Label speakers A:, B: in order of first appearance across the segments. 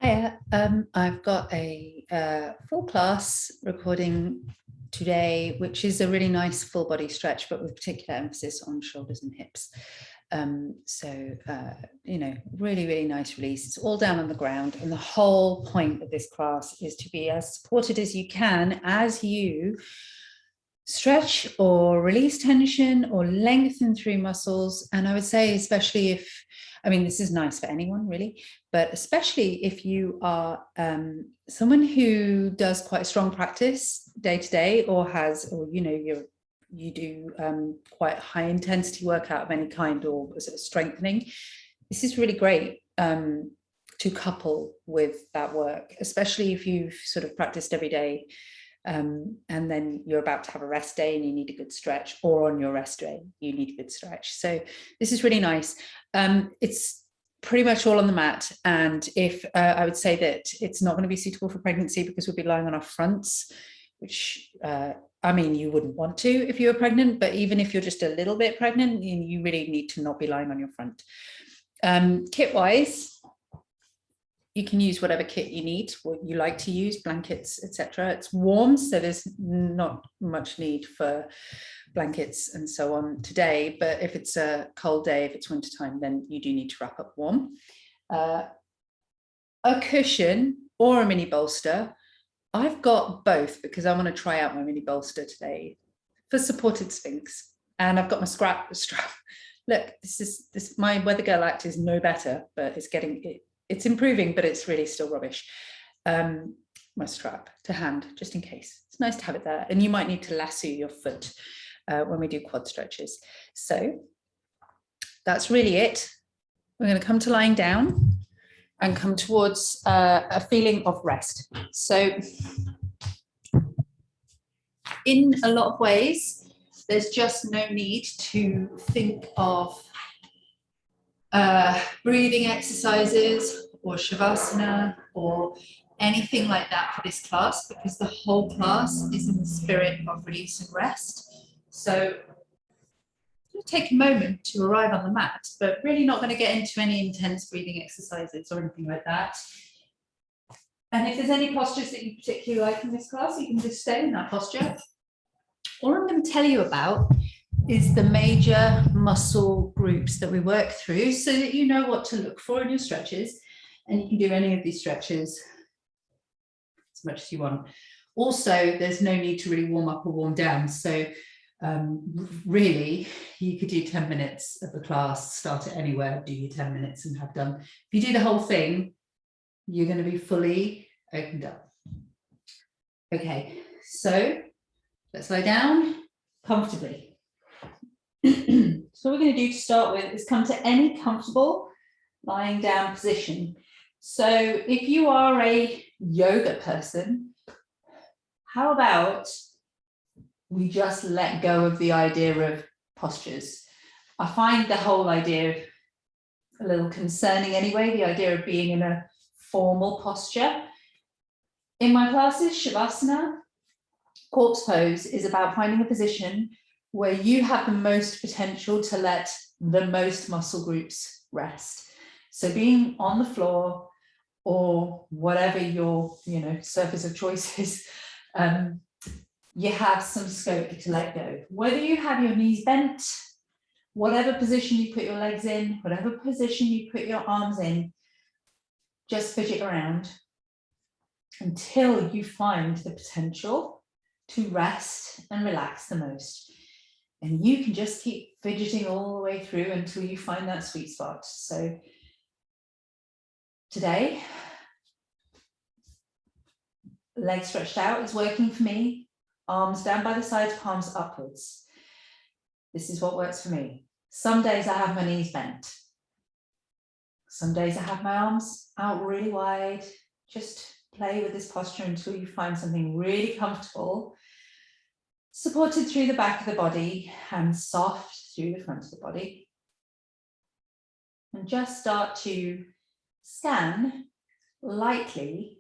A: Hiya, I've got a full class recording today, which is a really nice full body stretch, but with particular emphasis on shoulders and hips. Really, really nice release. It's all down on the ground. And the whole point of this class is to be as supported as you can as you stretch or release tension or lengthen through muscles. And I would say, especially if, this is nice for anyone really, but especially if you are someone who does quite a strong practice day to day, or you do quite high intensity workout of any kind, or sort of strengthening. This is really great to couple with that work, especially if you've sort of practiced every day. And then you're about to have a rest day and you need a good stretch, or on your rest day, you need a good stretch. So this is really nice. It's pretty much all on the mat. And if I would say that it's not going to be suitable for pregnancy, because we'll be lying on our fronts, which you wouldn't want to if you were pregnant, but even if you're just a little bit pregnant, you really need to not be lying on your front. Kit wise, you can use whatever kit you need, what you like to use, blankets, etc. It's warm, so there's not much need for blankets and so on today. But if it's a cold day, if it's wintertime, then you do need to wrap up warm. A cushion or a mini bolster. I've got both because I want to try out my mini bolster today for supported sphinx. And I've got my strap. Look, my Weather Girl act is no better, but it's improving, but it's really still rubbish. My strap to hand, just in case. It's nice to have it there. And you might need to lasso your foot when we do quad stretches. So that's really it. We're going to come to lying down and come towards a feeling of rest. So in a lot of ways, there's just no need to think of breathing exercises or shavasana or anything like that for this class, because the whole class is in the spirit of release and rest. So it'll take a moment to arrive on the mat, but really not going to get into any intense breathing exercises or anything like that. And if there's any postures that you particularly like in this class, you can just stay in that posture. All I'm going to tell you about is the major muscle groups that we work through, so that you know what to look for in your stretches, and you can do any of these stretches as much as you want. Also, there's no need to really warm up or warm down. So really, you could do 10 minutes of the class, start it anywhere, do your 10 minutes and have done. If you do the whole thing, you're going to be fully opened up. Okay, so let's lie down comfortably. So what we're going to do to start with is come to any comfortable lying down position. So if you are a yoga person, how about we just let go of the idea of postures? I find the whole idea a little concerning anyway, the idea of being in a formal posture. In my classes, Shavasana, corpse pose, is about finding a position where you have the most potential to let the most muscle groups rest. So being on the floor or whatever your surface of choice is, you have some scope to let go. Whether you have your knees bent, whatever position you put your legs in, whatever position you put your arms in, just fidget around until you find the potential to rest and relax the most. And you can just keep fidgeting all the way through until you find that sweet spot. So today, legs stretched out is working for me. Arms down by the sides, palms upwards. This is what works for me. Some days I have my knees bent. Some days I have my arms out really wide. Just play with this posture until you find something really comfortable, supported through the back of the body and soft through the front of the body. And just start to scan lightly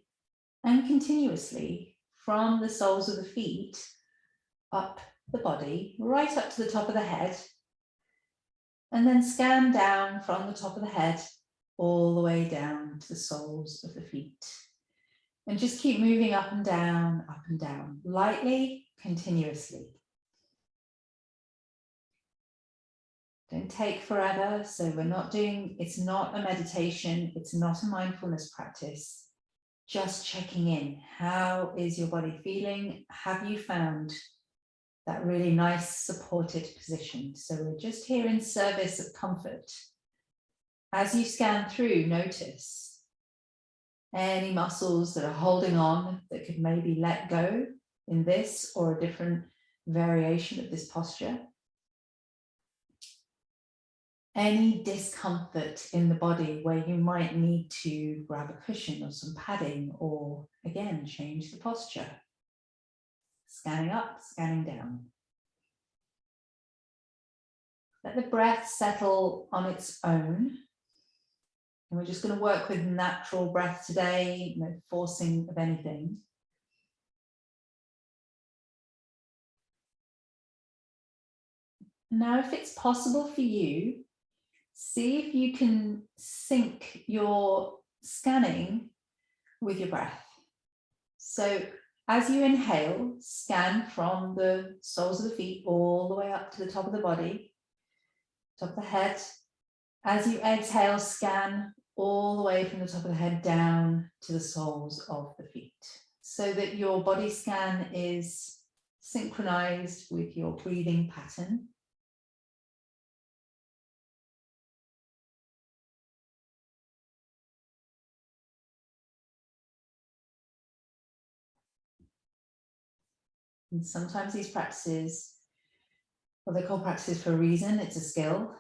A: and continuously from the soles of the feet up the body, right up to the top of the head, and then scan down from the top of the head
B: all the way down to the soles of the feet. And just keep moving up and down, lightly, continuously. Don't take forever, so we're not doing, it's not a meditation, it's not a mindfulness practice. Just checking in. How is your body feeling? Have you found that really nice supported position? So we're just here in service of comfort. As you scan through, notice any muscles that are holding on that could maybe let go in this or a different variation of this posture. Any discomfort in the body where you might need to grab a cushion or some padding, or again, change the posture. Scanning up, scanning down. Let the breath settle on its own. And we're just going to work with natural breath today, no forcing of anything. Now, if it's possible for you, see if you can sync your scanning with your breath. So as you inhale, scan from the soles of the feet all the way up to the top of the body, top of the head. As you exhale, scan all the way from the top of the head down to the soles of the feet, so that your body scan is synchronized with your breathing pattern. And sometimes these practices, well, they're called practices for a reason, it's a skill.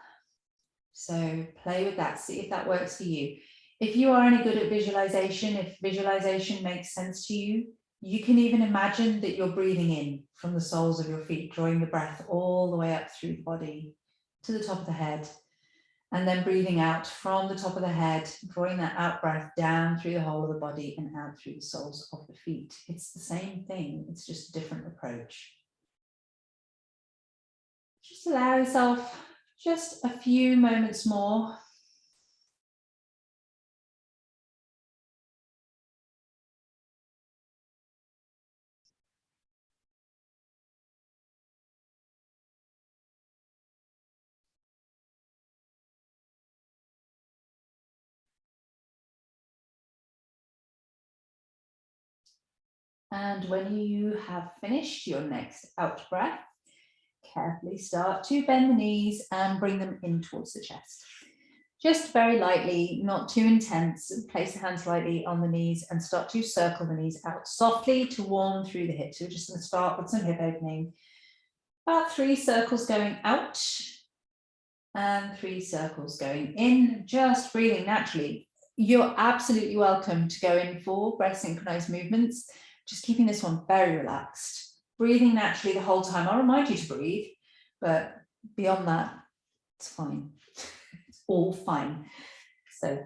B: So play with that, see if that works for you. If you are any good at visualization, if visualization makes sense to you, you can even imagine that you're breathing in from the soles of your feet, drawing the breath all the way up through the body to the top of the head, and then breathing out from the top of the head, drawing that out breath down through the whole of the body and out through the soles of the feet. It's the same thing, it's just a different approach. Just allow yourself just a few moments more. And when you have finished your next out breath, carefully start to bend the knees and bring them in towards the chest. Just very lightly, not too intense. Place the hands lightly on the knees and start to circle the knees out softly to warm through the hips. So we're just going to start with some hip opening. About 3 circles going out and 3 circles going in, just breathing naturally. You're absolutely welcome to go in for breath synchronized movements, just keeping this one very relaxed, breathing naturally the whole time. I'll remind you to breathe, but beyond that, it's fine. It's all fine. So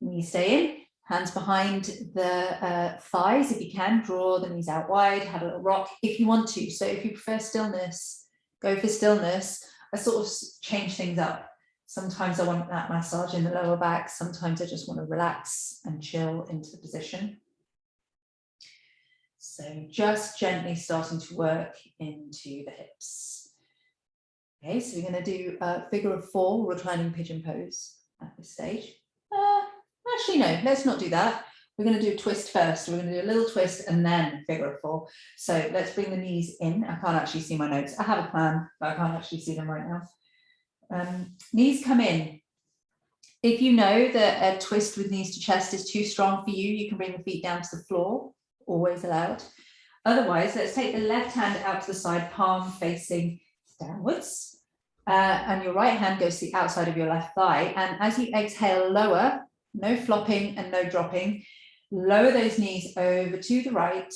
B: knees stay in, hands behind the thighs if you can, draw the knees out wide, have a little rock if you want to. So if you prefer stillness, go for stillness. I sort of change things up. Sometimes I want that massage in the lower back. Sometimes I just want to relax and chill into the position. So just gently starting to work into the hips. Okay, so we're going to do a figure of 4 reclining pigeon pose at this stage. Actually, no, let's not do that. We're going to do a twist first. We're going to do a little twist and then figure of 4. So let's bring the knees in. I can't actually see my notes. I have a plan, but I can't actually see them right now. Knees come in. If you know that a twist with knees to chest is too strong for you, you can bring the feet down to the floor, always allowed. Otherwise, let's take the left hand out to the side, palm facing downwards. And your right hand goes to the outside of your left thigh. And as you exhale, lower, no flopping and no dropping, lower those knees over to the right.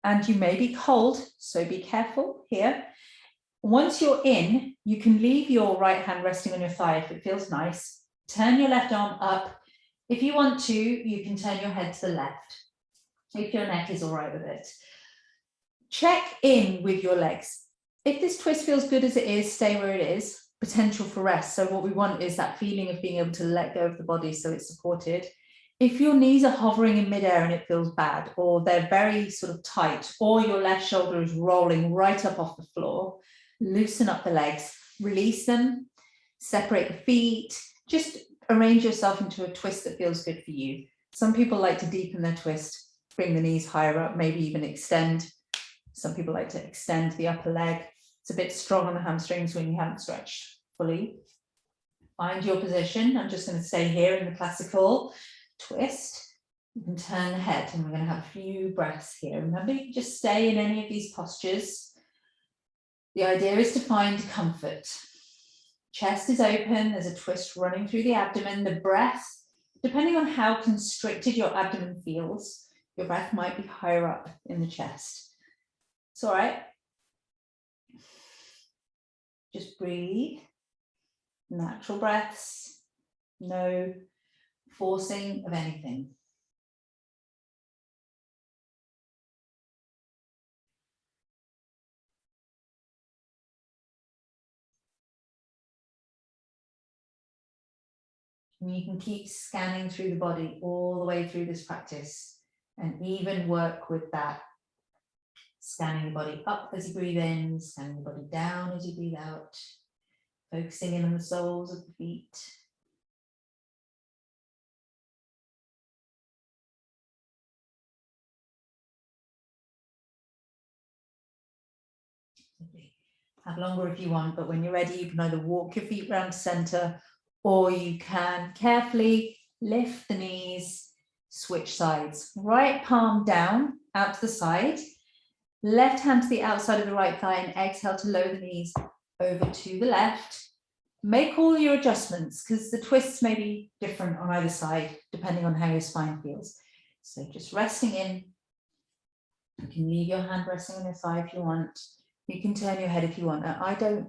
B: And you may be cold, so be careful here. Once you're in, you can leave your right hand resting on your thigh if it feels nice. Turn your left arm up. If you want to, you can turn your head to the left, if your neck is all right with it. Check in with your legs. If this twist feels good as it is, stay where it is. potential for rest. So what we want is that feeling of being able to let go of the body so it's supported. If your knees are hovering in midair and it feels bad, or they're very sort of tight, or your left shoulder is rolling right up off the floor, loosen up the legs, release them, separate the feet, just arrange yourself into a twist that feels good for you. Some people like to deepen their twist, bring the knees higher up, maybe even extend. Some people like to extend the upper leg. It's a bit strong on the hamstrings when you haven't stretched fully. Find your position. I'm just going to stay here in the classical twist. You can turn the head, and we're going to have a few breaths here. Remember, you can just stay in any of these postures. The idea is to find comfort. Chest is open, there's a twist running through the abdomen. The breath, depending on how constricted your abdomen feels, your breath might be higher up in the chest. It's all right. Just breathe. Natural breaths. No forcing of anything. And you can keep scanning through the body all the way through this practice, and even work with that, scanning the body up as you breathe in, scanning the body down as you breathe out, focusing in on the soles of the feet. Have longer if you want, but when you're ready, you can either walk your feet round center, or you can carefully lift the knees, switch sides. Right palm down, out to the side. Left hand to the outside of the right thigh, and exhale to lower the knees over to the left. Make all your adjustments, because the twists may be different on either side, depending on how your spine feels. So just resting in. You can leave your hand resting on your thigh if you want. You can turn your head if you want. I don't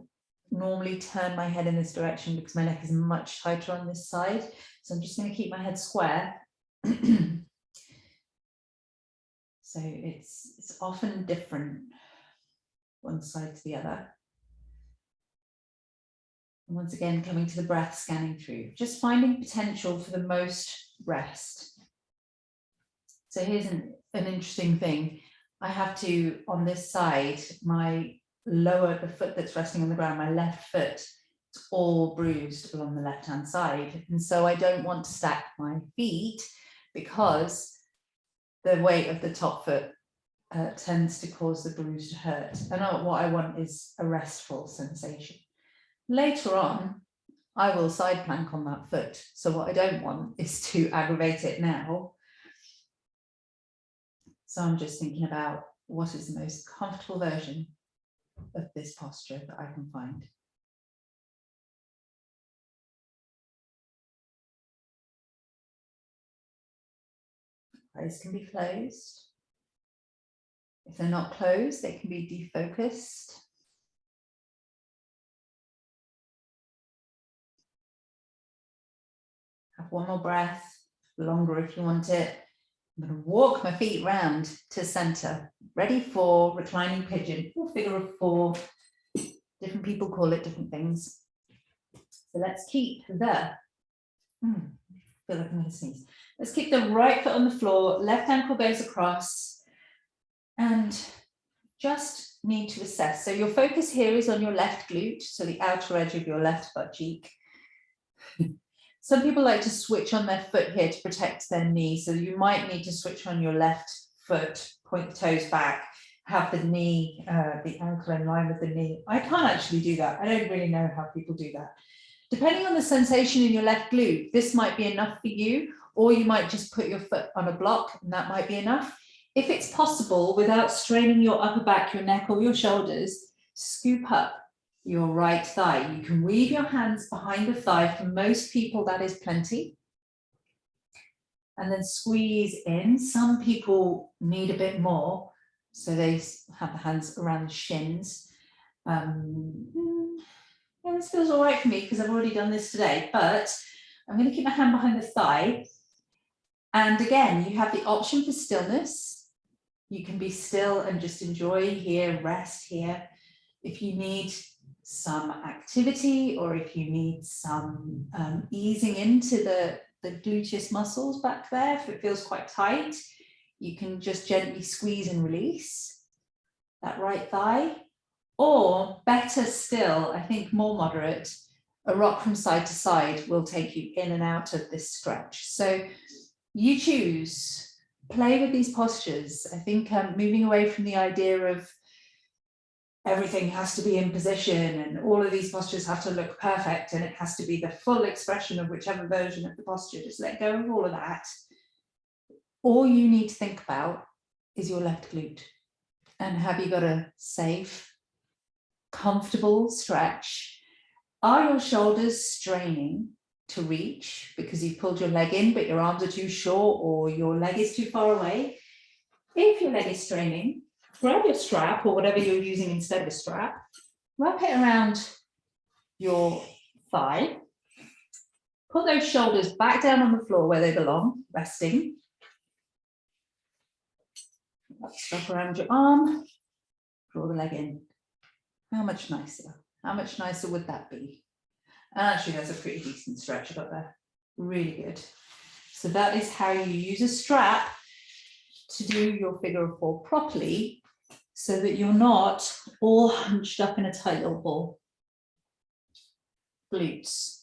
B: normally turn my head in this direction because my neck is much tighter on this side. So I'm just going to keep my head square. So it's often different one side to the other. And once again, coming to the breath, scanning through, just finding potential for the most rest. So here's an interesting thing. I have to, on this side, my lower, the foot that's resting on the ground, my left foot, it's all bruised along the left-hand side. And so I don't want to stack my feet because the weight of the top foot tends to cause the bruise to hurt. And what I want is a restful sensation. Later on, I will side plank on that foot. So what I don't want is to aggravate it now. So I'm just thinking about what is the most comfortable version of this posture that I can find. Eyes can be closed. If they're not closed, they can be defocused. Have one more breath, longer if you want it. I'm going to walk my feet round to center, ready for reclining pigeon or figure of four. Different people call it different things. So let's keep the, feel like I'm going to sneeze. Let's keep the right foot on the floor, left ankle goes across, and just need to assess. So your focus here is on your left glute, so the outer edge of your left butt cheek. Some people like to switch on their foot here to protect their knee. So you might need to switch on your left foot, point the toes back, have the knee, the ankle in line with the knee. I can't actually do that. I don't really know how people do that. Depending on the sensation in your left glute, this might be enough for you, or you might just put your foot on a block and that might be enough. If it's possible, without straining your upper back, your neck or your shoulders, scoop up your right thigh. You can weave your hands behind the thigh. For most people, that is plenty. And then squeeze in. Some people need a bit more, so they have the hands around the shins. Yeah, this feels all right for me because I've already done this today, but I'm going to keep my hand behind the thigh. And again, you have the option for stillness. You can be still and just enjoy here, rest here. If you need some activity, or if you need some easing into the gluteus muscles back there, if it feels quite tight, you can just gently squeeze and release that right thigh. Or better still, I think more moderate, a rock from side to side will take you in and out of this stretch. So you choose, play with these postures. I think moving away from the idea of everything has to be in position and all of these postures have to look perfect and it has to be the full expression of whichever version of the posture, just let go of all of that. All you need to think about is your left glute. And have you got a safe, comfortable stretch? Are your shoulders straining to reach because you've pulled your leg in but your arms are too short or your leg is too far away? If your leg is straining, grab your strap or whatever you're using instead of a strap, wrap it around your thigh, put those shoulders back down on the floor where they belong, resting. Strap around your arm, draw the leg in. How much nicer? How much nicer would that be? And actually, that's a pretty decent stretch I got there. Really good. So that is how you use a strap to do your figure of four properly, so that you're not all hunched up in a tight little ball. Glutes.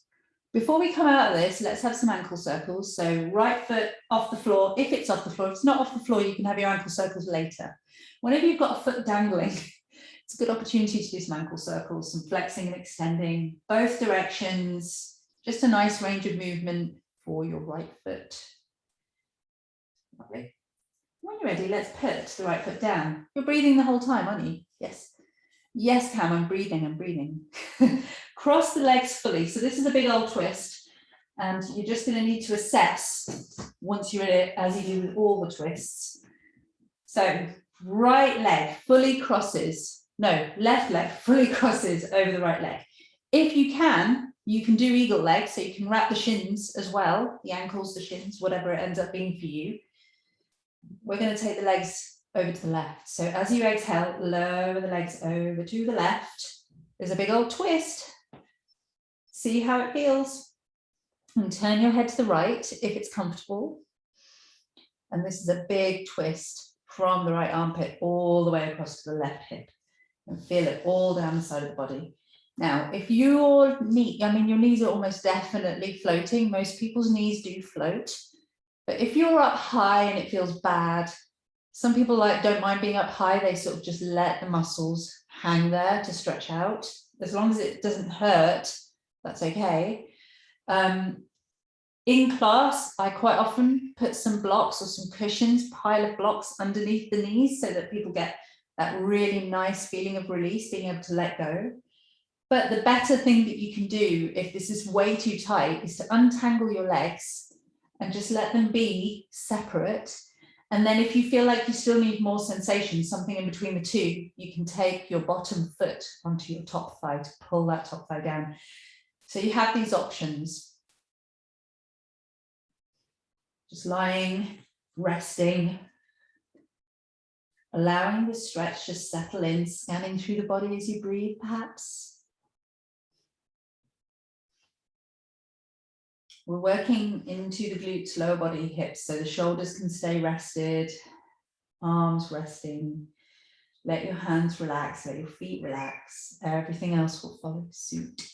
B: Before we come out of this, let's have some ankle circles. So right foot off the floor, if it's off the floor. If it's not off the floor, you can have your ankle circles later. Whenever you've got a foot dangling, it's a good opportunity to do some ankle circles, some flexing and extending, both directions, just a nice range of movement for your right foot. Lovely. When you're ready, let's put the right foot down. You're breathing the whole time, aren't you? Yes. Yes, Cam, I'm breathing, I'm breathing. Cross the legs fully. So this is a big old twist. And you're just going to need to assess once you're in it, as you do with all the twists. So right leg fully crosses. No, left leg fully crosses over the right leg. If you can do eagle leg. So you can wrap the shins as well, the ankles, the shins, whatever it ends up being for you. We're going to take the legs over to the left. So as you exhale, lower the legs over to the left. There's a big old twist. See how it feels. And turn your head to the right if it's comfortable. And this is a big twist from the right armpit all the way across to the left hip. And feel it all down the side of the body. Now, if your knees are almost definitely floating. Most people's knees do float. But if you're up high and it feels bad, some people don't mind being up high. They sort of just let the muscles hang there to stretch out. As long as it doesn't hurt, that's okay. In class, I quite often put some blocks or some cushions, pile of blocks underneath the knees so that people get that really nice feeling of release, being able to let go. But the better thing that you can do if this is way too tight is to untangle your legs and just let them be separate. And then if you feel like you still need more sensation, something in between the two, you can take your bottom foot onto your top thigh to pull that top thigh down. So you have these options. Just lying, resting, allowing the stretch to settle in, scanning through the body as you breathe, perhaps. We're working into the glutes, lower body, hips, so the shoulders can stay rested, arms resting. Let your hands relax, let your feet relax. Everything else will follow suit.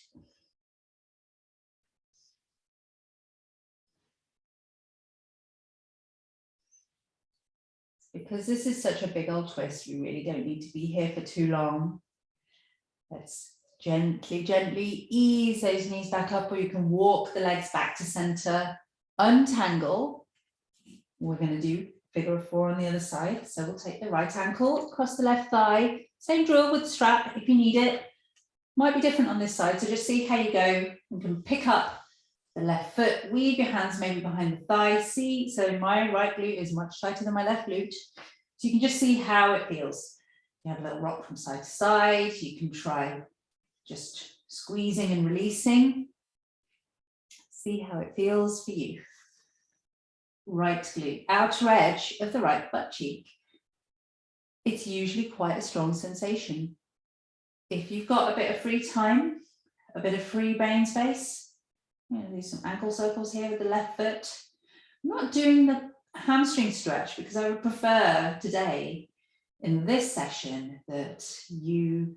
B: Because this is such a big old twist, we really don't need to be here for too long. Let's gently, gently ease those knees back up, or you can walk the legs back to center, untangle. We're going to do figure of four on the other side. So we'll take the right ankle across the left thigh. Same drill with the strap if you need it. Might be different on this side, so just see how you go. You can pick up the left foot, weave your hands maybe behind the thigh. See, so my right glute is much tighter than my left glute. So you can just see how it feels. You have a little rock from side to side. You can try just squeezing and releasing. See how it feels for you. Right glute, outer edge of the right butt cheek. It's usually quite a strong sensation. if you've got a bit of free time, a bit of free brain space, I'm going to do some ankle circles here with the left foot. I'm not doing the hamstring stretch because I would prefer today in this session that you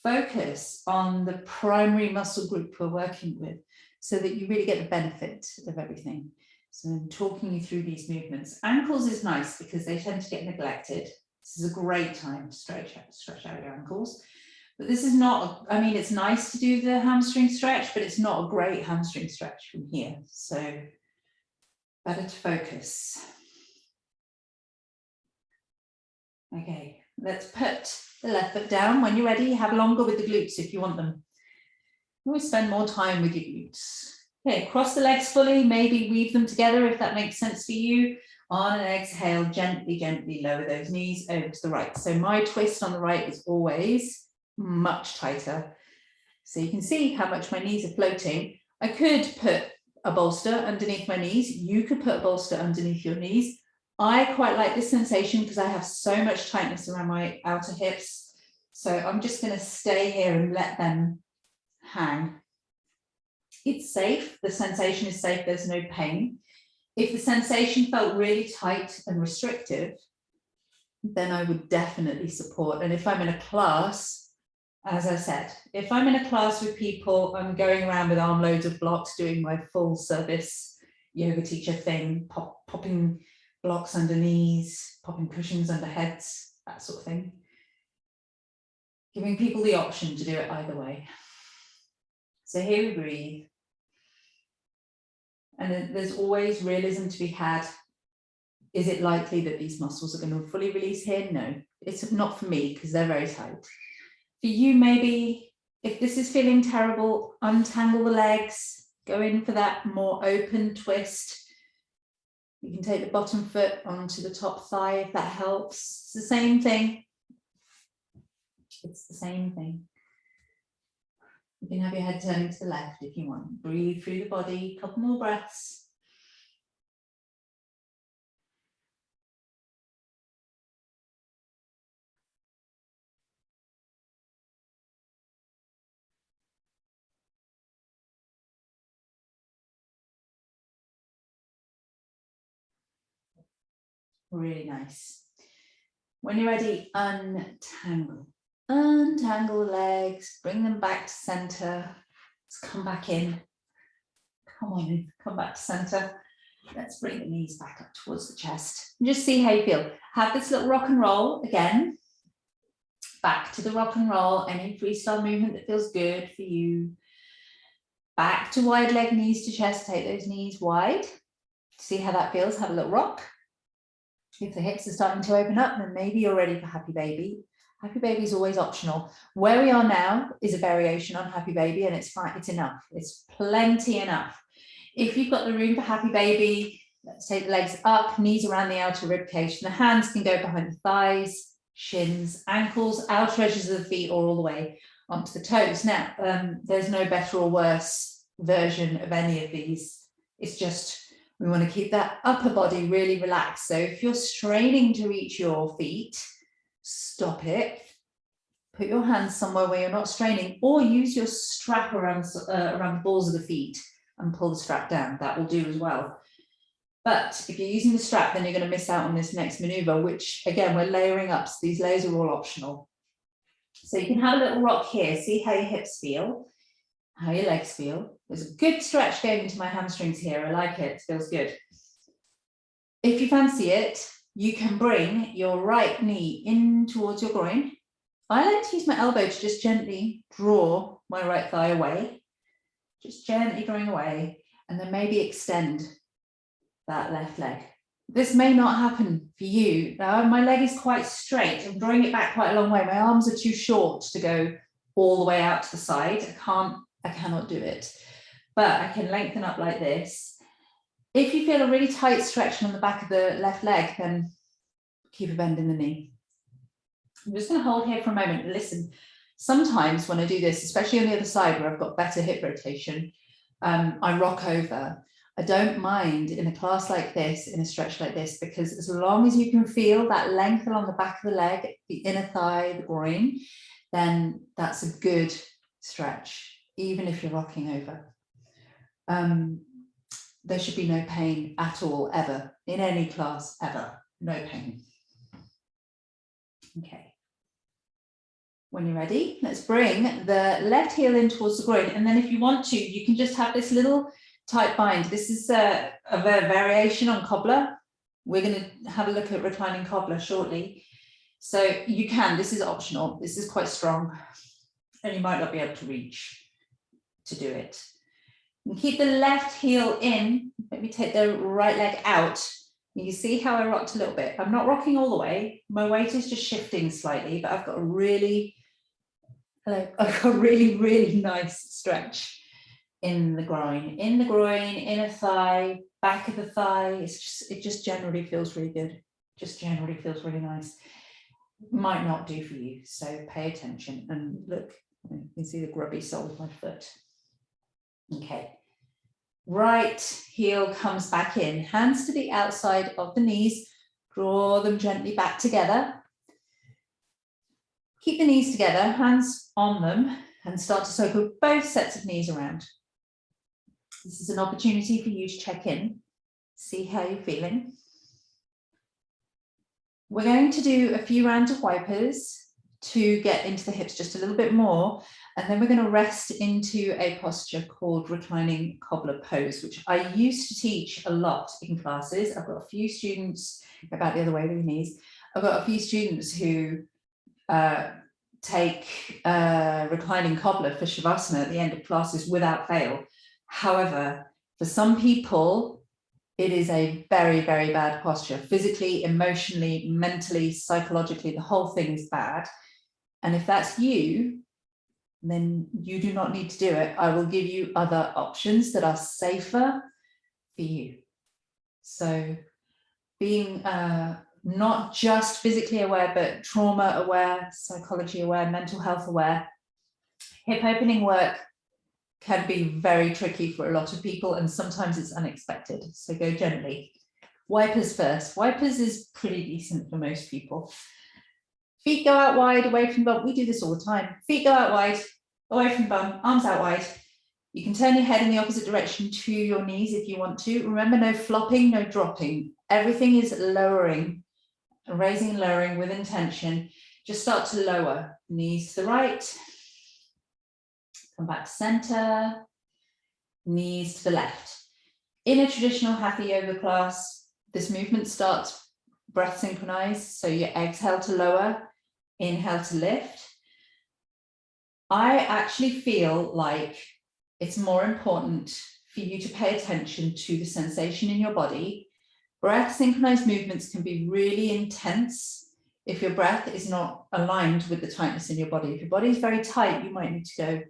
B: focus on the primary muscle group we're working with so that you really get the benefit of everything. So I'm talking you through these movements. Ankles is nice because they tend to get neglected. This is a great time to stretch out your ankles. But this is not, I mean, it's nice to do the hamstring stretch, but it's not a great hamstring stretch from here. So better to focus. Okay, let's put the left foot down. When you're ready, have longer with the glutes if you want them. You always spend more time with your glutes. Okay, cross the legs fully, maybe weave them together if that makes sense for you. On an exhale, gently, gently lower those knees over to the right. So my twist on the right is always much tighter. So you can see how much my knees are floating. I could put a bolster underneath my knees. You could put a bolster underneath your knees. I quite like this sensation because I have so much tightness around my outer hips. So I'm just going to stay here and let them hang. It's safe. The sensation is safe. There's no pain. If the sensation felt really tight and restrictive, then I would definitely support. And if I'm in a class, as I said, if I'm in a class with people, I'm going around with arm loads of blocks, doing my full service yoga teacher thing, popping blocks under knees, popping cushions under heads, that sort of thing. Giving people the option to do it either way. So here we breathe. And there's always realism to be had. Is it likely that these muscles are going to fully release here? No, it's not for me because they're very tight. For you, maybe, if this is feeling terrible, untangle the legs, go in for that more open twist. You can take the bottom foot onto the top thigh if that helps. It's the same thing. It's the same thing. You can have your head turning to the left if you want. Breathe through the body, a couple more breaths. Really nice. When you're ready, untangle. Untangle the legs, bring them back to center. Let's come back in. Come on in, come back to center. Let's bring the knees back up towards the chest. And just see how you feel. Have this little rock and roll again. Back to the rock and roll. Any freestyle movement that feels good for you. Back to wide leg, knees to chest. Take those knees wide. See how that feels. Have a little rock. If the hips are starting to open up, then maybe you're ready for happy baby. Happy baby is always optional. Where we are now is a variation on happy baby, and it's fine. It's enough. It's plenty enough. If you've got the room for happy baby, let's take the legs up, knees around the outer rib cage. The hands can go behind the thighs, shins, ankles, outer edges of the feet, or all the way onto the toes. Now, there's no better or worse version of any of these. It's just we want to keep that upper body really relaxed. So if you're straining to reach your feet, stop it. Put your hands somewhere where you're not straining, or use your strap around the balls of the feet and pull the strap down. That will do as well. But if you're using the strap, then you're going to miss out on this next maneuver, which again, we're layering up. So these layers are all optional. So you can have a little rock here. See how your hips feel, how your legs feel. There's a good stretch going into my hamstrings here. I like it. It feels good. If you fancy it, you can bring your right knee in towards your groin. I like to use my elbow to just gently draw my right thigh away. Just gently drawing away, and then maybe extend that left leg. This may not happen for you. Now, my leg is quite straight. I'm drawing it back quite a long way. My arms are too short to go all the way out to the side. I cannot do it. But I can lengthen up like this. If you feel a really tight stretch on the back of the left leg, then keep a bend in the knee. I'm just going to hold here for a moment and listen. Sometimes when I do this, especially on the other side where I've got better hip rotation, I rock over. I don't mind in a class like this, in a stretch like this, because as long as you can feel that length along the back of the leg, the inner thigh, the groin, then that's a good stretch, even if you're rocking over. There should be no pain at all, ever, in any class, ever. No pain. Okay. When you're ready, let's bring the left heel in towards the groin. And then if you want to, you can just have this little tight bind. This is a variation on cobbler. We're going to have a look at reclining cobbler shortly. So you can, this is optional. This is quite strong and you might not be able to reach to do it. And keep the left heel in. Let me take the right leg out. You see how I rocked a little bit. I'm not rocking all the way. My weight is just shifting slightly, but I've got a really, really nice stretch in the groin, inner thigh, back of the thigh. It just generally feels really good. Just generally feels really nice. Might not do for you, so pay attention. And look, you can see the grubby sole of my foot. Okay. Right heel comes back in, hands to the outside of the knees, draw them gently back together. Keep the knees together, hands on them, and start to circle both sets of knees around. This is an opportunity for you to check in, see how you're feeling. We're going to do a few rounds of wipers to get into the hips just a little bit more. And then we're going to rest into a posture called reclining cobbler pose, which I used to teach a lot in classes. I've got a few students, about the other way with your knees. I've got a few students who take reclining cobbler for Shavasana at the end of classes without fail. However, for some people, it is a very, very bad posture. Physically, emotionally, mentally, psychologically, the whole thing is bad. And if that's you, then you do not need to do it. I will give you other options that are safer for you. So being not just physically aware, but trauma aware, psychology aware, mental health aware. Hip opening work can be very tricky for a lot of people, and sometimes it's unexpected. So go gently. Wipers first. Wipers is pretty decent for most people. Feet go out wide, away from the bum. We do this all the time. Feet go out wide, away from the bum, arms out wide. You can turn your head in the opposite direction to your knees if you want to. Remember, no flopping, no dropping. Everything is lowering, raising and lowering with intention. Just start to lower. Knees to the right. Come back to center. Knees to the left. In a traditional Hatha yoga class, this movement starts breath synchronized. So you exhale to lower, inhale to lift. I actually feel like it's more important for you to pay attention to the sensation in your body. Breath synchronized movements can be really intense if your breath is not aligned with the tightness in your body. If your body is very tight, you might need to go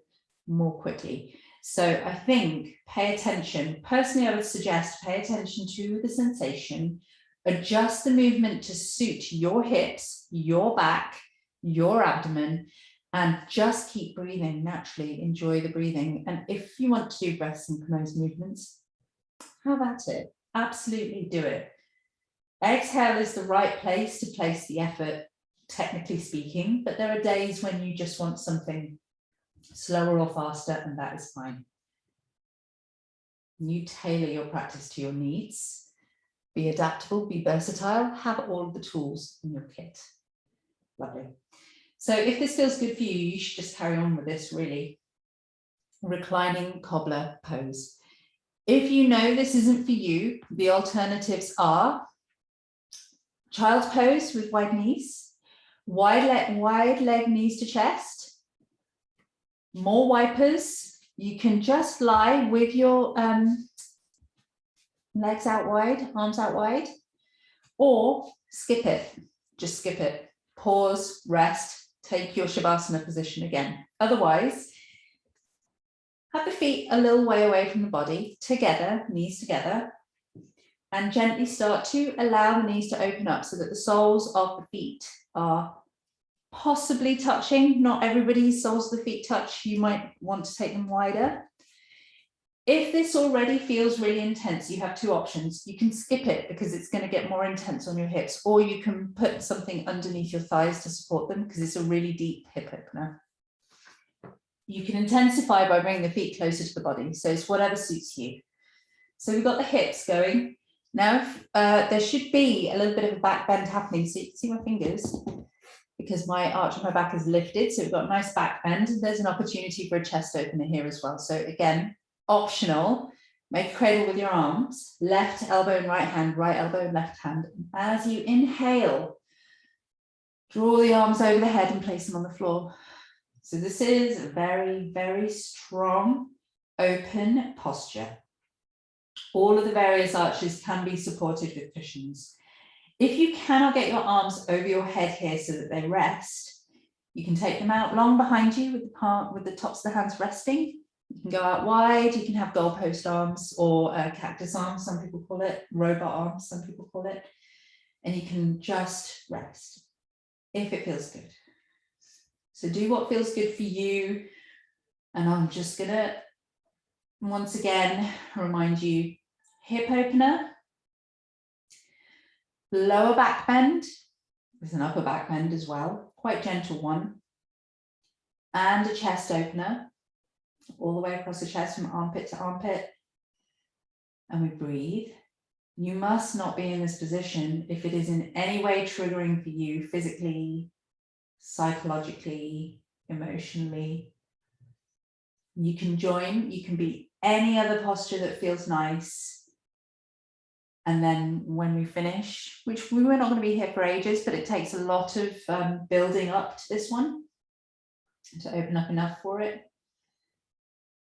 B: more quickly. So I think pay attention. Personally, I would suggest pay attention to the sensation, adjust the movement to suit your hips, your back, your abdomen, and just keep breathing naturally. Enjoy the breathing. And if you want to do breath synchronized movements, have at it. Absolutely do it. Exhale is the right place to place the effort, technically speaking, but there are days when you just want something slower or faster, and that is fine. You tailor your practice to your needs. Be adaptable, be versatile, have all of the tools in your kit. Lovely. So if this feels good for you, you should just carry on with this, really. Reclining cobbler pose. If you know this isn't for you, the alternatives are child's pose with wide knees, wide leg knees to chest, more wipers. You can just lie with your legs out wide, arms out wide, or skip it. Just skip it. Pause, rest, take your Shavasana position again. Otherwise, have the feet a little way away from the body, together, knees together, and gently start to allow the knees to open up so that the soles of the feet are possibly touching. Not everybody's soles of the feet touch. You might want to take them wider. If this already feels really intense, you have two options. You can skip it because it's going to get more intense on your hips, or you can put something underneath your thighs to support them because it's a really deep hip opener. You can intensify by bringing the feet closer to the body. So it's whatever suits you. So we've got the hips going. Now there should be a little bit of a back bend happening. So you can see my fingers because my arch of my back is lifted. So we've got a nice back bend. There's an opportunity for a chest opener here as well. So again, optional, make a cradle with your arms, left elbow and right elbow and left hand. As you inhale, draw the arms over the head and place them on the floor. So this is a very, very strong, open posture. All of the various arches can be supported with cushions. If you cannot get your arms over your head here so that they rest, you can take them out long behind you with the tops of the hands resting. You can go out wide, you can have goalpost arms or cactus arms, some people call it, robot arms, some people call it, and you can just rest if it feels good. So do what feels good for you. And I'm just gonna, once again, remind you, hip opener, lower back bend, with an upper back bend as well, quite gentle one, and a chest opener, all the way across the chest from armpit to armpit. And we breathe. You must not be in this position if it is in any way triggering for you physically, psychologically, emotionally. You can join, you can be any other posture that feels nice. And then when we finish, which we were not going to be here for ages, but it takes a lot of building up to this one to open up enough for it.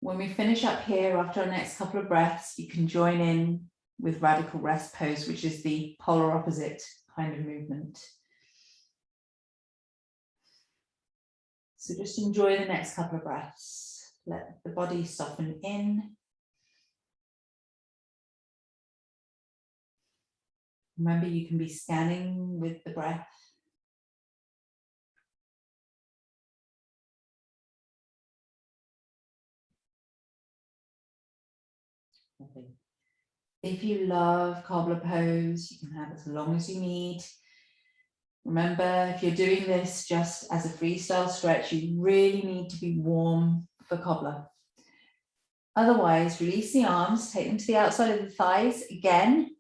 B: When we finish up here after our next couple of breaths, you can join in with radical rest pose, which is the polar opposite kind of movement. So just enjoy the next couple of breaths. Let the body soften in. Remember, you can be scanning with the breath. If you love cobbler pose, you can have as long as you need. Remember, if you're doing this just as a freestyle stretch, you really need to be warm for cobbler. Otherwise, release the arms, take them to the outside of the thighs. Again,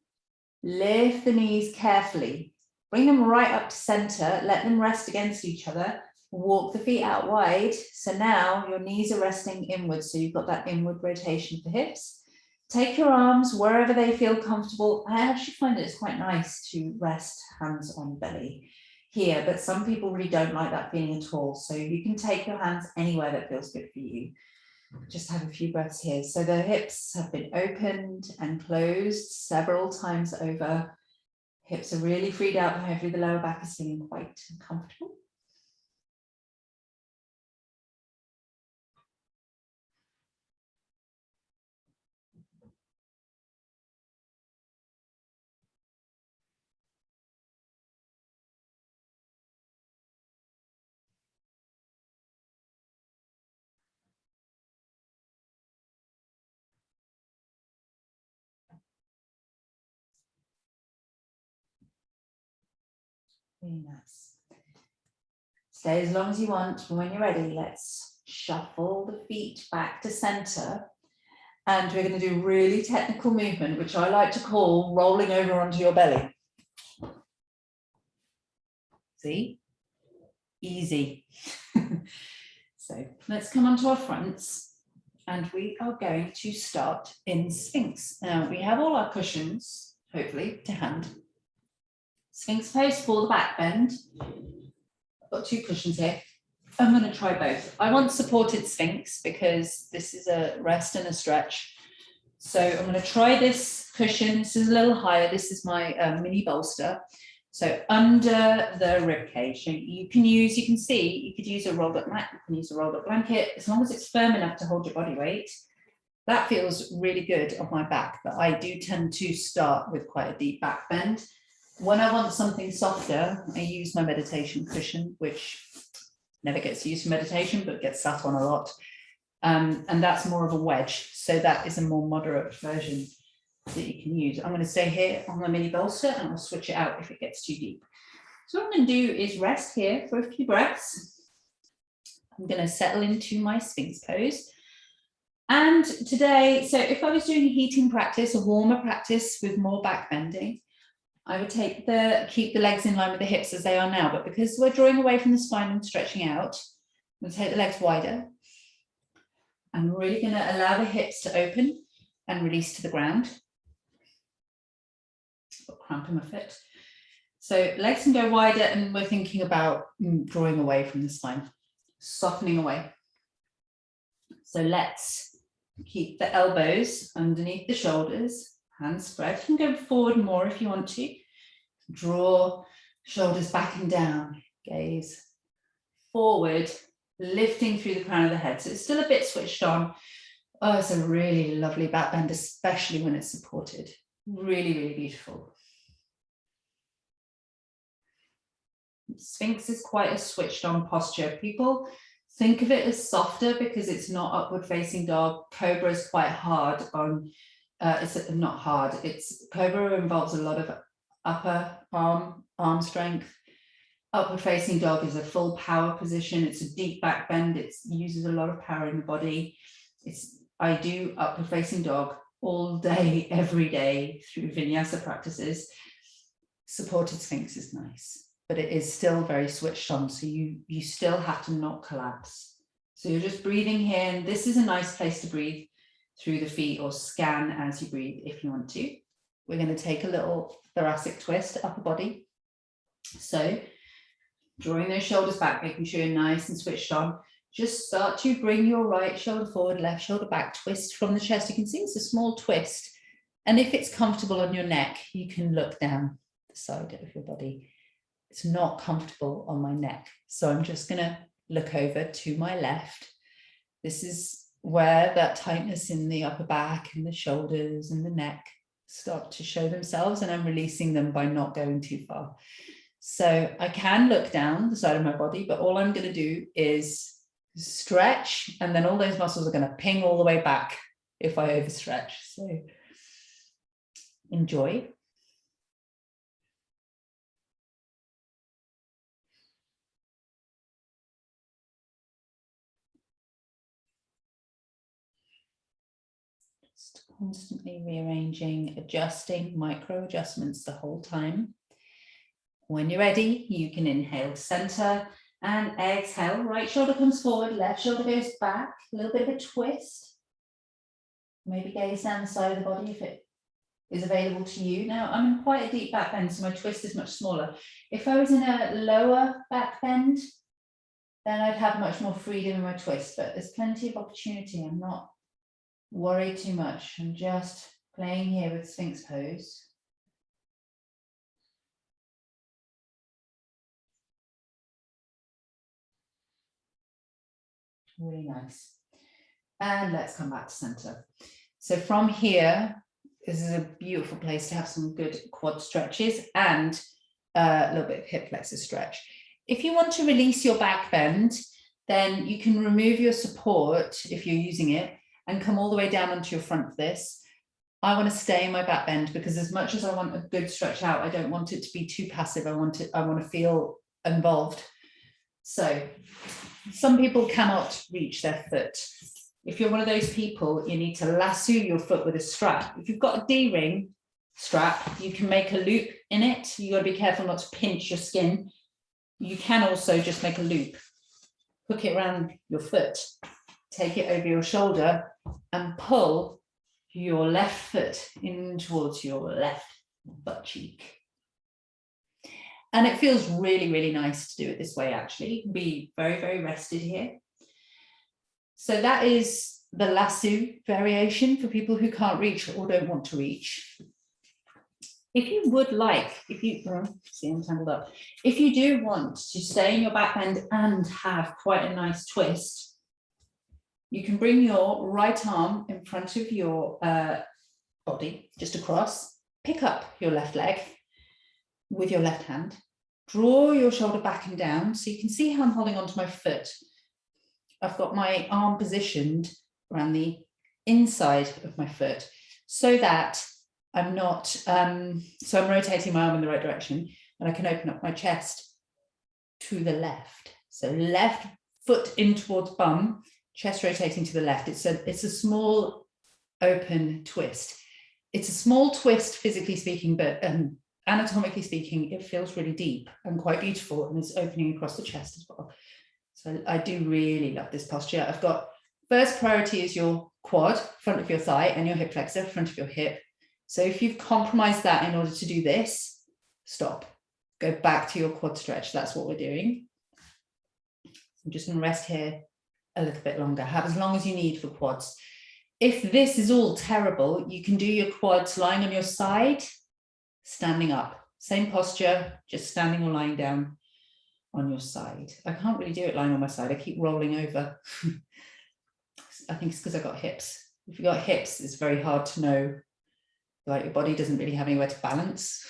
B: lift the knees carefully. Bring them right up to center, let them rest against each other. Walk the feet out wide. So now your knees are resting inwards, so you've got that inward rotation for hips. Take your arms wherever they feel comfortable. I actually find that it's quite nice to rest hands on belly here, but some people really don't like that feeling at all. So you can take your hands anywhere that feels good for you. Just have a few breaths here. So the hips have been opened and closed several times over. Hips are really freed out, and hopefully the lower back is feeling quite comfortable. Very nice. Stay as long as you want. When you're ready, let's shuffle the feet back to center. And we're going to do really technical movement, which I like to call rolling over onto your belly. See? Easy. So let's come onto our fronts, and we are going to start in Sphinx. Now we have all our cushions, hopefully, to hand. Sphinx pose for the back bend. I've got two cushions here. I'm going to try both. I want supported Sphinx because this is a rest and a stretch. So I'm going to try this cushion. This is a little higher. This is my mini bolster. So under the rib cage. So you can see, you could use a rolled up mat, you can use a rolled up blanket, as long as it's firm enough to hold your body weight. That feels really good on my back, but I do tend to start with quite a deep back bend. When I want something softer, I use my meditation cushion, which never gets used for meditation, but gets sat on a lot. And that's more of a wedge. So that is a more moderate version that you can use. I'm going to stay here on my mini bolster and I'll switch it out if it gets too deep. So what I'm going to do is rest here for a few breaths. I'm going to settle into my Sphinx pose. And today, so if I was doing a heating practice, a warmer practice with more back bending, I would keep the legs in line with the hips as they are now. But because we're drawing away from the spine and stretching out, I'm going to take the legs wider. I'm really going to allow the hips to open and release to the ground. Got cramp in my foot. So legs can go wider, and we're thinking about drawing away from the spine, softening away. So let's keep the elbows underneath the shoulders, hands spread. You can go forward more if you want to. Draw shoulders back and down, gaze forward, lifting through the crown of the head. So it's still a bit switched on. Oh, it's a really lovely back bend, especially when it's supported. Really, really beautiful. Sphinx is quite a switched on posture. People think of it as softer because it's not upward facing dog. Cobra is quite hard on, it's not hard. Cobra involves a lot of upper arm strength. Upward facing dog is a full power position. It's a deep back bend. It uses a lot of power in the body. I do upward facing dog all day, every day through vinyasa practices. Supported Sphinx is nice, but it is still very switched on. So you still have to not collapse. So you're just breathing here. And this is a nice place to breathe through the feet, or scan as you breathe if you want to. We're going to take a little thoracic twist, upper body. So drawing those shoulders back, making sure you're nice and switched on. Just start to bring your right shoulder forward, left shoulder back, twist from the chest. You can see it's a small twist. And if it's comfortable on your neck, you can look down the side of your body. It's not comfortable on my neck. So I'm just going to look over to my left. This is where that tightness in the upper back and the shoulders and the neck start to show themselves, and I'm releasing them by not going too far. So I can look down the side of my body, but all I'm going to do is stretch, and then all those muscles are going to ping all the way back if I overstretch. So enjoy. Just constantly rearranging, adjusting, micro adjustments the whole time. When you're ready, you can inhale to center and exhale. Right shoulder comes forward, left shoulder goes back. A little bit of a twist. Maybe gaze down the side of the body if it is available to you. Now, I'm in quite a deep back bend, so my twist is much smaller. If I was in a lower back bend, then I'd have much more freedom in my twist, but there's plenty of opportunity. I'm not worried too much. I'm just playing here with Sphinx pose. Really nice. And let's come back to center. So from here, this is a beautiful place to have some good quad stretches and a little bit of hip flexor stretch. If you want to release your back bend, then you can remove your support if you're using it and come all the way down onto your front for this. I want to stay in my back bend because as much as I want a good stretch out, I don't want it to be too passive. I want to feel involved. So some people cannot reach their foot. If you're one of those people, you need to lasso your foot with a strap. If you've got a D-ring strap, you can make a loop in it. You got to be careful not to pinch your skin. You can also just make a loop, hook it around your foot, take it over your shoulder and pull your left foot in towards your left butt cheek. And it feels really, really nice to do it this way, actually. You can be very, very rested here. So that is the lasso variation for people who can't reach or don't want to reach. If you would like, see, I'm tangled up. If you do want to stay in your back bend and have quite a nice twist, you can bring your right arm in front of your body, just across, pick up your left leg with your left hand, draw your shoulder back and down so you can see how I'm holding onto my foot. I've got my arm positioned around the inside of my foot so that I'm not, so I'm rotating my arm in the right direction, and I can open up my chest to the left. So left foot in towards bum, chest rotating to the left. It's a small open twist. It's a small twist physically speaking, but anatomically speaking, it feels really deep and quite beautiful, and it's opening across the chest as well. So I do really love this posture. I've got first priority is your quad, front of your thigh, and your hip flexor, front of your hip. So if you've compromised that in order to do this, stop. Go back to your quad stretch. That's what we're doing. I'm just going to rest here a little bit longer. Have as long as you need for quads. If this is all terrible, you can do your quads lying on your side, standing up. Same posture, just standing or lying down on your side. I can't really do it lying on my side. I keep rolling over. I think it's because I've got hips. If you've got hips, it's very hard to know, like your body doesn't really have anywhere to balance.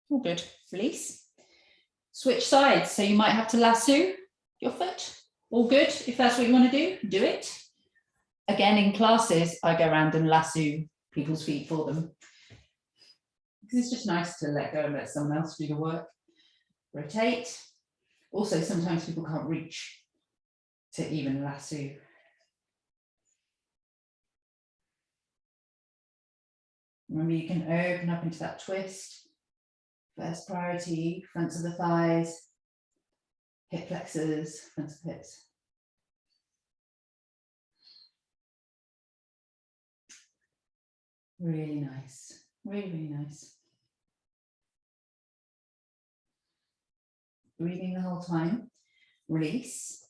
B: All good. Release. Switch sides. So you might have to lasso your foot. All good. If that's what you want to do, do it. Again, in classes, I go around and lasso people's feet for them, because it's just nice to let go and let someone else do the work. Rotate. Also, sometimes people can't reach to even lasso. Remember, you can open up into that twist. First priority, fronts of the thighs, hip flexors, fronts of hips. Really nice, really, really nice. Breathing the whole time. Release.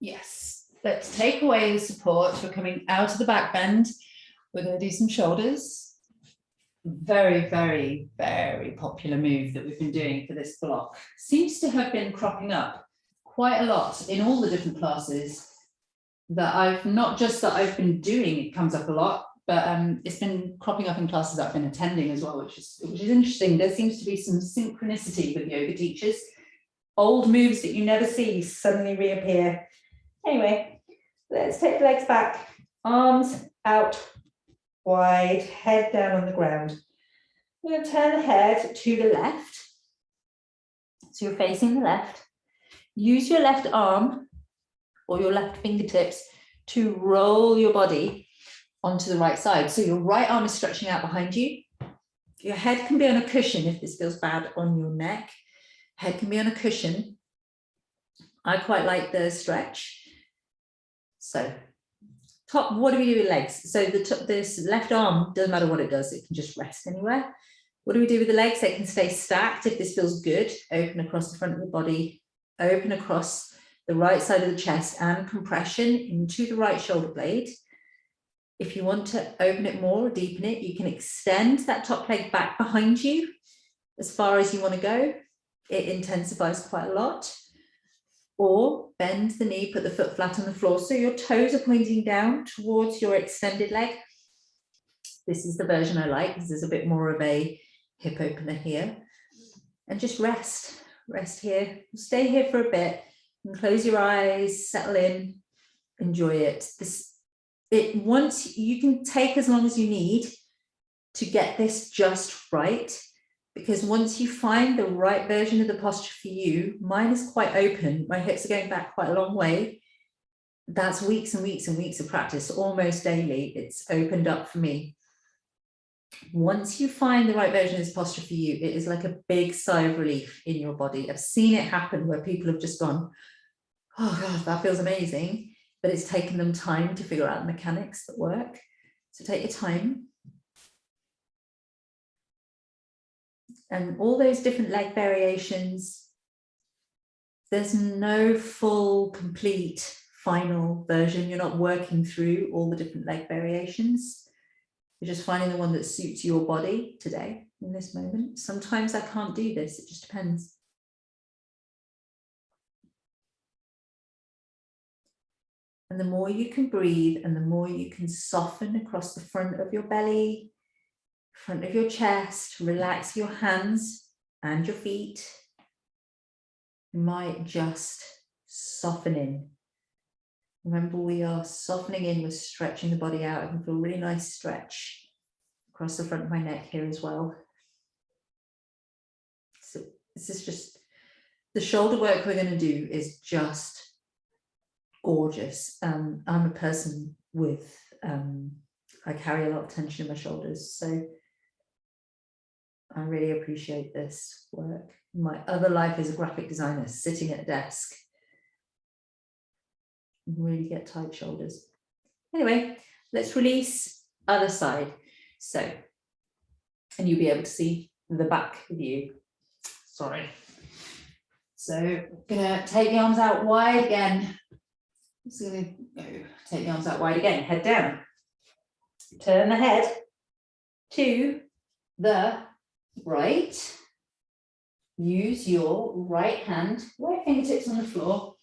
B: Yes, let's take away the support. We're coming out of the back bend. We're going to do some shoulders. Very, very, very popular move that we've been doing for this block. Seems to have been cropping up quite a lot in all the different classes that I've, not just that I've been doing, it comes up a lot, but it's been cropping up in classes that I've been attending as well, which is interesting. There seems to be some synchronicity with yoga teachers. Old moves that you never see suddenly reappear. Anyway, let's take the legs back, arms out wide, head down on the ground. We're going to turn the head to the left. So you're facing the left. Use your left arm or your left fingertips to roll your body onto the right side. So your right arm is stretching out behind you. Your head can be on a cushion if this feels bad on your neck. Head can be on a cushion. I quite like the stretch. So top, what do we do with legs? So this left arm, doesn't matter what it does, it can just rest anywhere. What do we do with the legs? They can stay stacked if this feels good. Open across the front of the body, open across the right side of the chest, and compression into the right shoulder blade. If you want to open it more, deepen it, you can extend that top leg back behind you as far as you want to go. It intensifies quite a lot. Or bend the knee, put the foot flat on the floor so your toes are pointing down towards your extended leg. This is the version I like, because there's a bit more of a hip opener here. And just rest here. Stay here for a bit and close your eyes, settle in, enjoy it. Once you can take as long as you need to get this just right. Because once you find the right version of the posture for you, mine is quite open. My hips are going back quite a long way. That's weeks and weeks and weeks of practice, almost daily. It's opened up for me. Once you find the right version of this posture for you, it is like a big sigh of relief in your body. I've seen it happen where people have just gone, oh God, that feels amazing. But it's taken them time to figure out the mechanics that work. So take your time. And all those different leg variations, there's no full, complete, final version. You're not working through all the different leg variations. You're just finding the one that suits your body today, in this moment. Sometimes I can't do this, it just depends. And the more you can breathe and the more you can soften across the front of your belly, front of your chest, relax your hands and your feet. You might just soften in. Remember, we are softening in, we're stretching the body out. I can feel a really nice stretch across the front of my neck here as well. So this is just, the shoulder work we're going to do is just gorgeous. I'm a person with, I carry a lot of tension in my shoulders, so I really appreciate this work. My other life as a graphic designer, sitting at a desk, really get tight shoulders. Anyway, let's release other side. So, and you'll be able to see the back view. Sorry. So, gonna take the arms out wide again. Just gonna go, take the arms out wide again, head down. Turn the head to the right. Use your right hand, right fingertips on the floor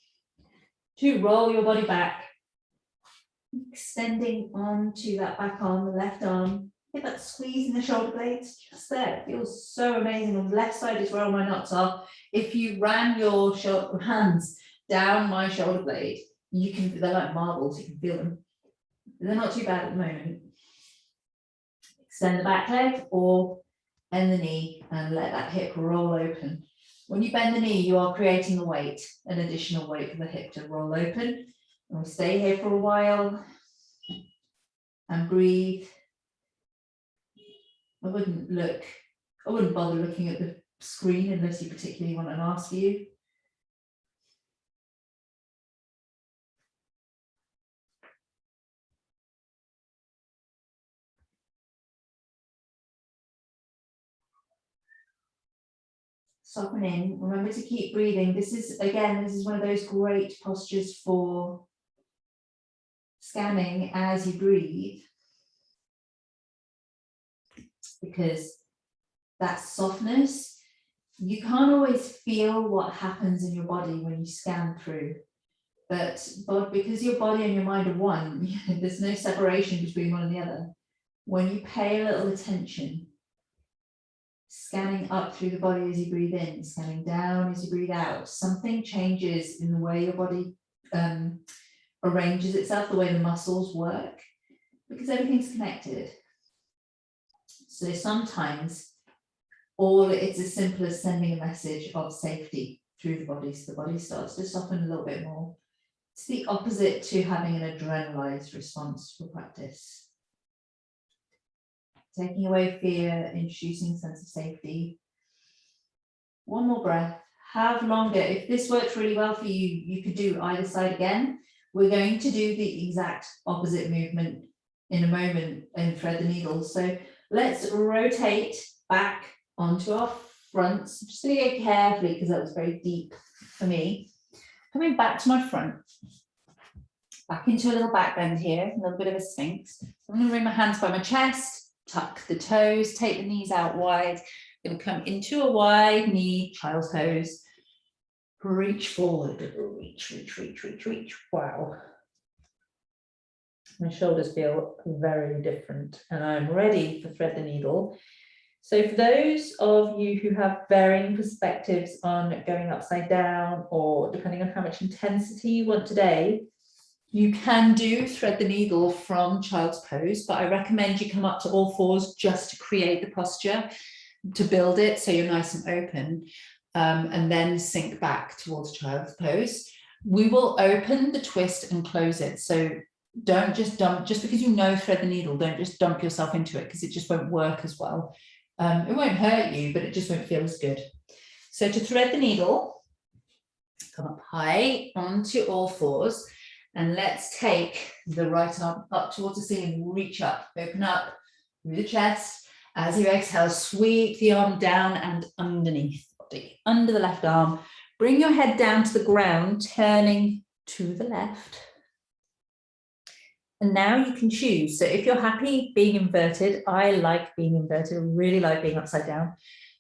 B: to roll your body back, extending onto that back arm, the left arm. Get that squeeze in the shoulder blades, just there. It feels so amazing. On the left side is where all my knots are. If you ran your hands down my shoulder blade, you can, they're like marbles, you can feel them. They're not too bad at the moment. Extend the back leg or bend the knee and let that hip roll open. When you bend the knee, you are creating a weight, an additional weight for the hip to roll open. And we stay here for a while and breathe. I wouldn't bother looking at the screen unless you particularly want an ask you. Soften in, remember to keep breathing. This is one of those great postures for scanning as you breathe, because that softness, you can't always feel what happens in your body when you scan through, but because your body and your mind are one, there's no separation between one and the other. When you pay a little attention, scanning up through the body as you breathe in, scanning down as you breathe out, something changes in the way your body arranges itself, the way the muscles work, because everything's connected. So sometimes it's as simple as sending a message of safety through the body, so the body starts to soften a little bit more. It's the opposite to having an adrenalized response for practice. Taking away fear, introducing a sense of safety. One more breath, have longer. If this works really well for you, you could do either side again. We're going to do the exact opposite movement in a moment and thread the needle. So let's rotate back onto our fronts. I'm just going to go carefully because that was very deep for me. Coming back to my front, back into a little back bend here, a little bit of a sphinx. I'm going to bring my hands by my chest. Tuck the toes, take the knees out wide. I'm going to come into a wide knee, child's pose. Reach forward, reach. Wow. My shoulders feel very different and I'm ready to thread the needle. So for those of you who have varying perspectives on going upside down, or depending on how much intensity you want today, you can do thread the needle from child's pose, but I recommend you come up to all fours just to create the posture, to build it so you're nice and open, and then sink back towards child's pose. We will open the twist and close it. So don't just dump, just because you know thread the needle, don't just dump yourself into it because it just won't work as well. It won't hurt you, but it just won't feel as good. So to thread the needle, come up high onto all fours. And let's take the right arm up towards the ceiling, reach up, open up through the chest. As you exhale, sweep the arm down and underneath the body, under the left arm. Bring your head down to the ground, turning to the left. And now you can choose. So if you're happy being inverted, I like being inverted, I really like being upside down,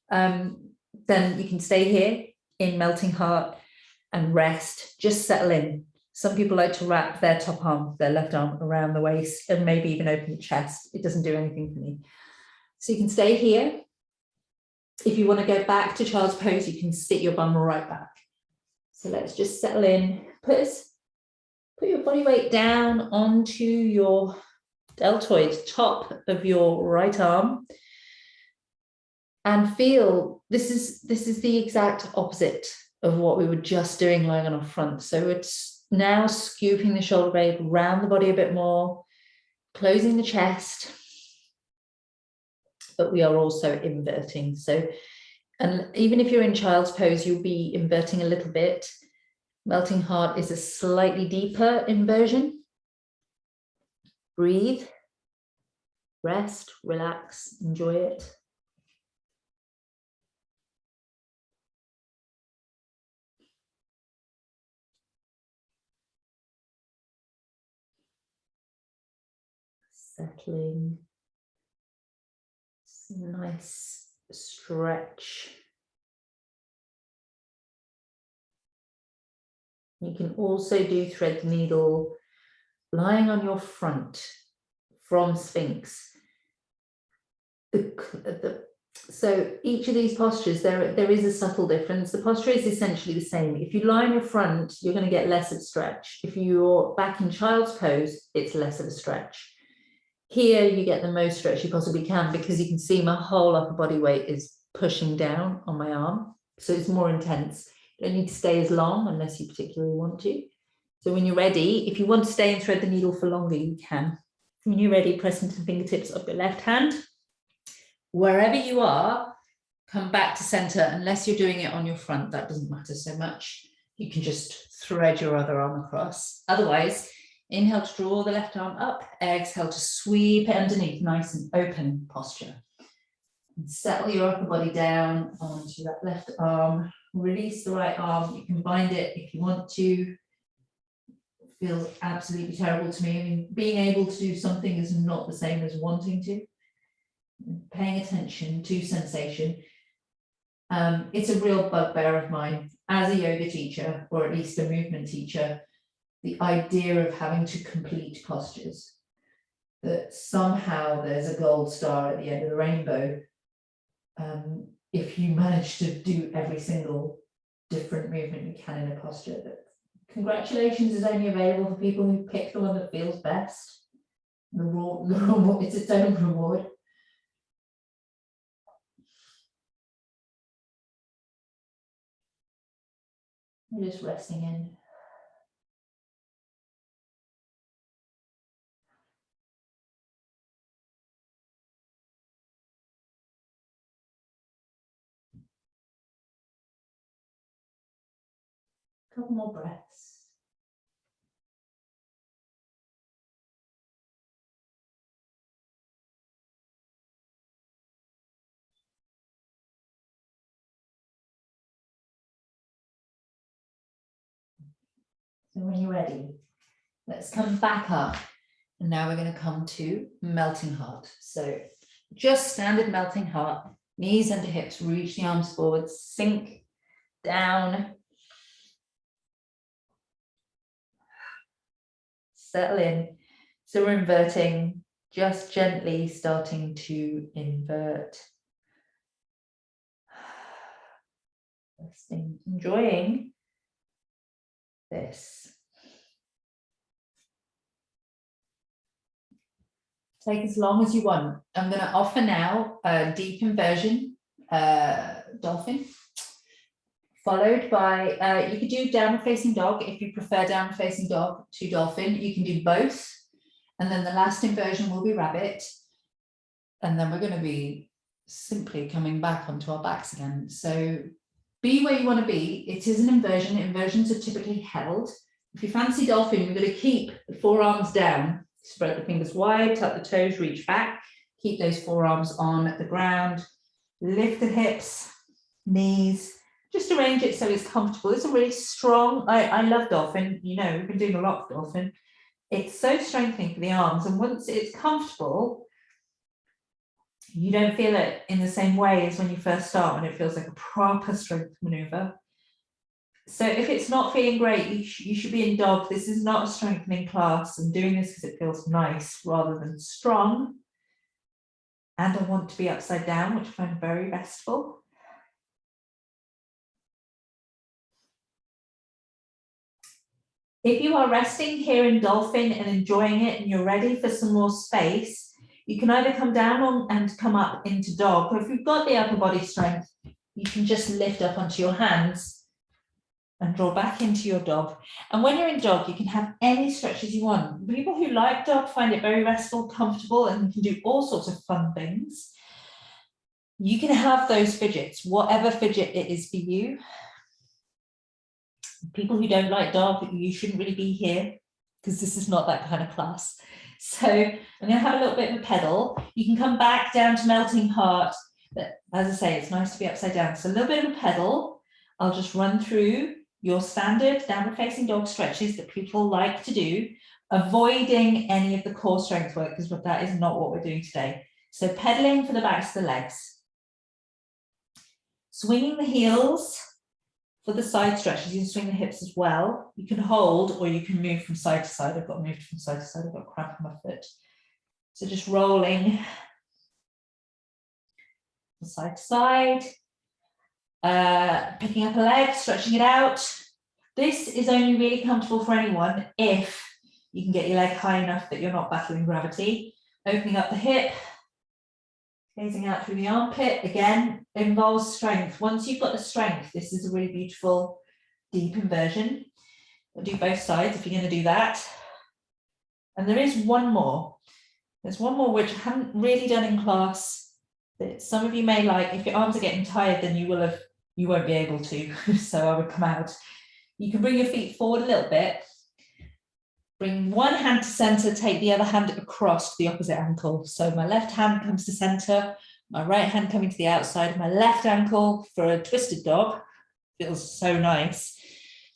B: then you can stay here in melting heart and rest, just settle in. Some people like to wrap their top arm, their left arm around the waist and maybe even open the chest. It doesn't do anything for me. So you can stay here. If you want to go back to child's pose, you can sit your bum right back. So let's just settle in. Put your body weight down onto your deltoid, top of your right arm. And feel this is the exact opposite of what we were just doing lying on our front. So it's now scooping the shoulder blade around the body a bit more, closing the chest, but we are also inverting. So, and even if you're in child's pose, you'll be inverting a little bit. Melting heart is a slightly deeper inversion. Breathe, rest, relax, enjoy it. Settling. Nice stretch. You can also do thread the needle lying on your front from Sphinx. So each of these postures, there is a subtle difference. The posture is essentially the same. If you lie on your front, you're going to get less of a stretch. If you're back in child's pose, it's less of a stretch. Here you get the most stretch you possibly can, because you can see my whole upper body weight is pushing down on my arm. So it's more intense. You don't need to stay as long unless you particularly want to. So when you're ready, if you want to stay and thread the needle for longer, you can. When you're ready, press into the fingertips of your left hand. Wherever you are, come back to center. Unless you're doing it on your front, that doesn't matter so much. You can just thread your other arm across. Otherwise, inhale to draw the left arm up, exhale to sweep it underneath, nice and open posture. And settle your upper body down onto that left arm. Release the right arm. You can bind it if you want to. It feels absolutely terrible to me. I mean, being able to do something is not the same as wanting to. Paying attention to sensation. It's a real bugbear of mine as a yoga teacher, or at least a movement teacher, the idea of having to complete postures, that somehow there's a gold star at the end of the rainbow if you manage to do every single different movement you can in a posture. That congratulations is only available for people who pick the one that feels best. The reward, it's its own reward. We're just resting in. Couple more breaths. So when you're ready, let's come back up. And now we're going to come to melting heart. So just standard melting heart, knees under hips, reach the arms forward, sink down. Settle in. So we're inverting, just gently starting to invert. Resting, enjoying this. Take as long as you want. I'm going to offer now a deep inversion, dolphin, followed by, you could do downward facing dog if you prefer downward facing dog to dolphin. You can do both. And then the last inversion will be rabbit. And then we're going to be simply coming back onto our backs again. So be where you want to be. It is an inversion. Inversions are typically held. If you fancy dolphin, you're going to keep the forearms down. Spread the fingers wide, tuck the toes, reach back. Keep those forearms on the ground. Lift the hips, knees. Just arrange it so it's comfortable. It's a really strong, I love dolphin. You know, we've been doing a lot of dolphin. It's so strengthening for the arms. And once it's comfortable, you don't feel it in the same way as when you first start, when it feels like a proper strength maneuver. So if it's not feeling great, you should be in dog. This is not a strengthening class. I'm doing this because it feels nice rather than strong. And I want to be upside down, which I find very restful. If you are resting here in dolphin and enjoying it and you're ready for some more space, you can either come down on and come up into dog, or if you've got the upper body strength, you can just lift up onto your hands and draw back into your dog. And when you're in dog, you can have any stretches you want. People who like dog find it very restful, comfortable, and can do all sorts of fun things. You can have those fidgets, whatever fidget it is for you. People who don't like dog, you shouldn't really be here because this is not that kind of class. So I'm going to have a little bit of a pedal. You can come back down to melting heart, but as I say, it's nice to be upside down. So a little bit of a pedal. I'll just run through your standard downward facing dog stretches that people like to do, avoiding any of the core strength work because that is not what we're doing today. So pedaling for the backs of the legs. Swinging the heels for the side stretches. You can swing the hips as well. You can hold or you can move from side to side. I've got moved from side to side. I've got a cramp in my foot. So just rolling from side to side. Picking up a leg, stretching it out. This is only really comfortable for anyone if you can get your leg high enough that you're not battling gravity. Opening up the hip, gazing out through the armpit, again, involves strength. Once you've got the strength, this is a really beautiful deep inversion. We'll do both sides if you're going to do that. And there is one more. There's one more which I haven't really done in class that some of you may like. If your arms are getting tired, then you won't be able to. So I would come out. You can bring your feet forward a little bit. Bring one hand to center, take the other hand across to the opposite ankle. So my left hand comes to center, my right hand coming to the outside of my left ankle for a twisted dog. Feels so nice,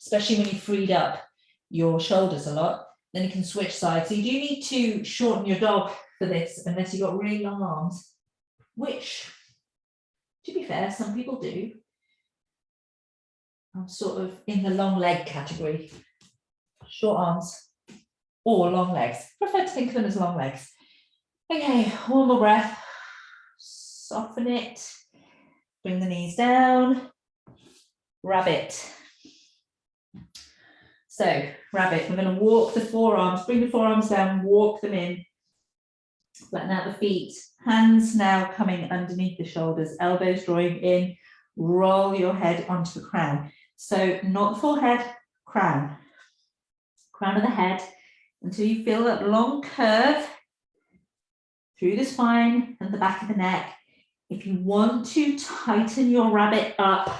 B: especially when you've freed up your shoulders a lot. Then you can switch sides. So you do need to shorten your dog for this unless you've got really long arms, which, to be fair, some people do. I'm sort of in the long leg category, short arms or long legs. I prefer to think of them as long legs. Okay, one more breath. Soften it. Bring the knees down. Rabbit. So, rabbit, we're going to walk the forearms, bring the forearms down, walk them in. Flatten out the feet. Hands now coming underneath the shoulders, elbows drawing in. Roll your head onto the crown. So not the forehead, crown. Crown of the head until you feel that long curve through the spine and the back of the neck. If you want to tighten your rabbit up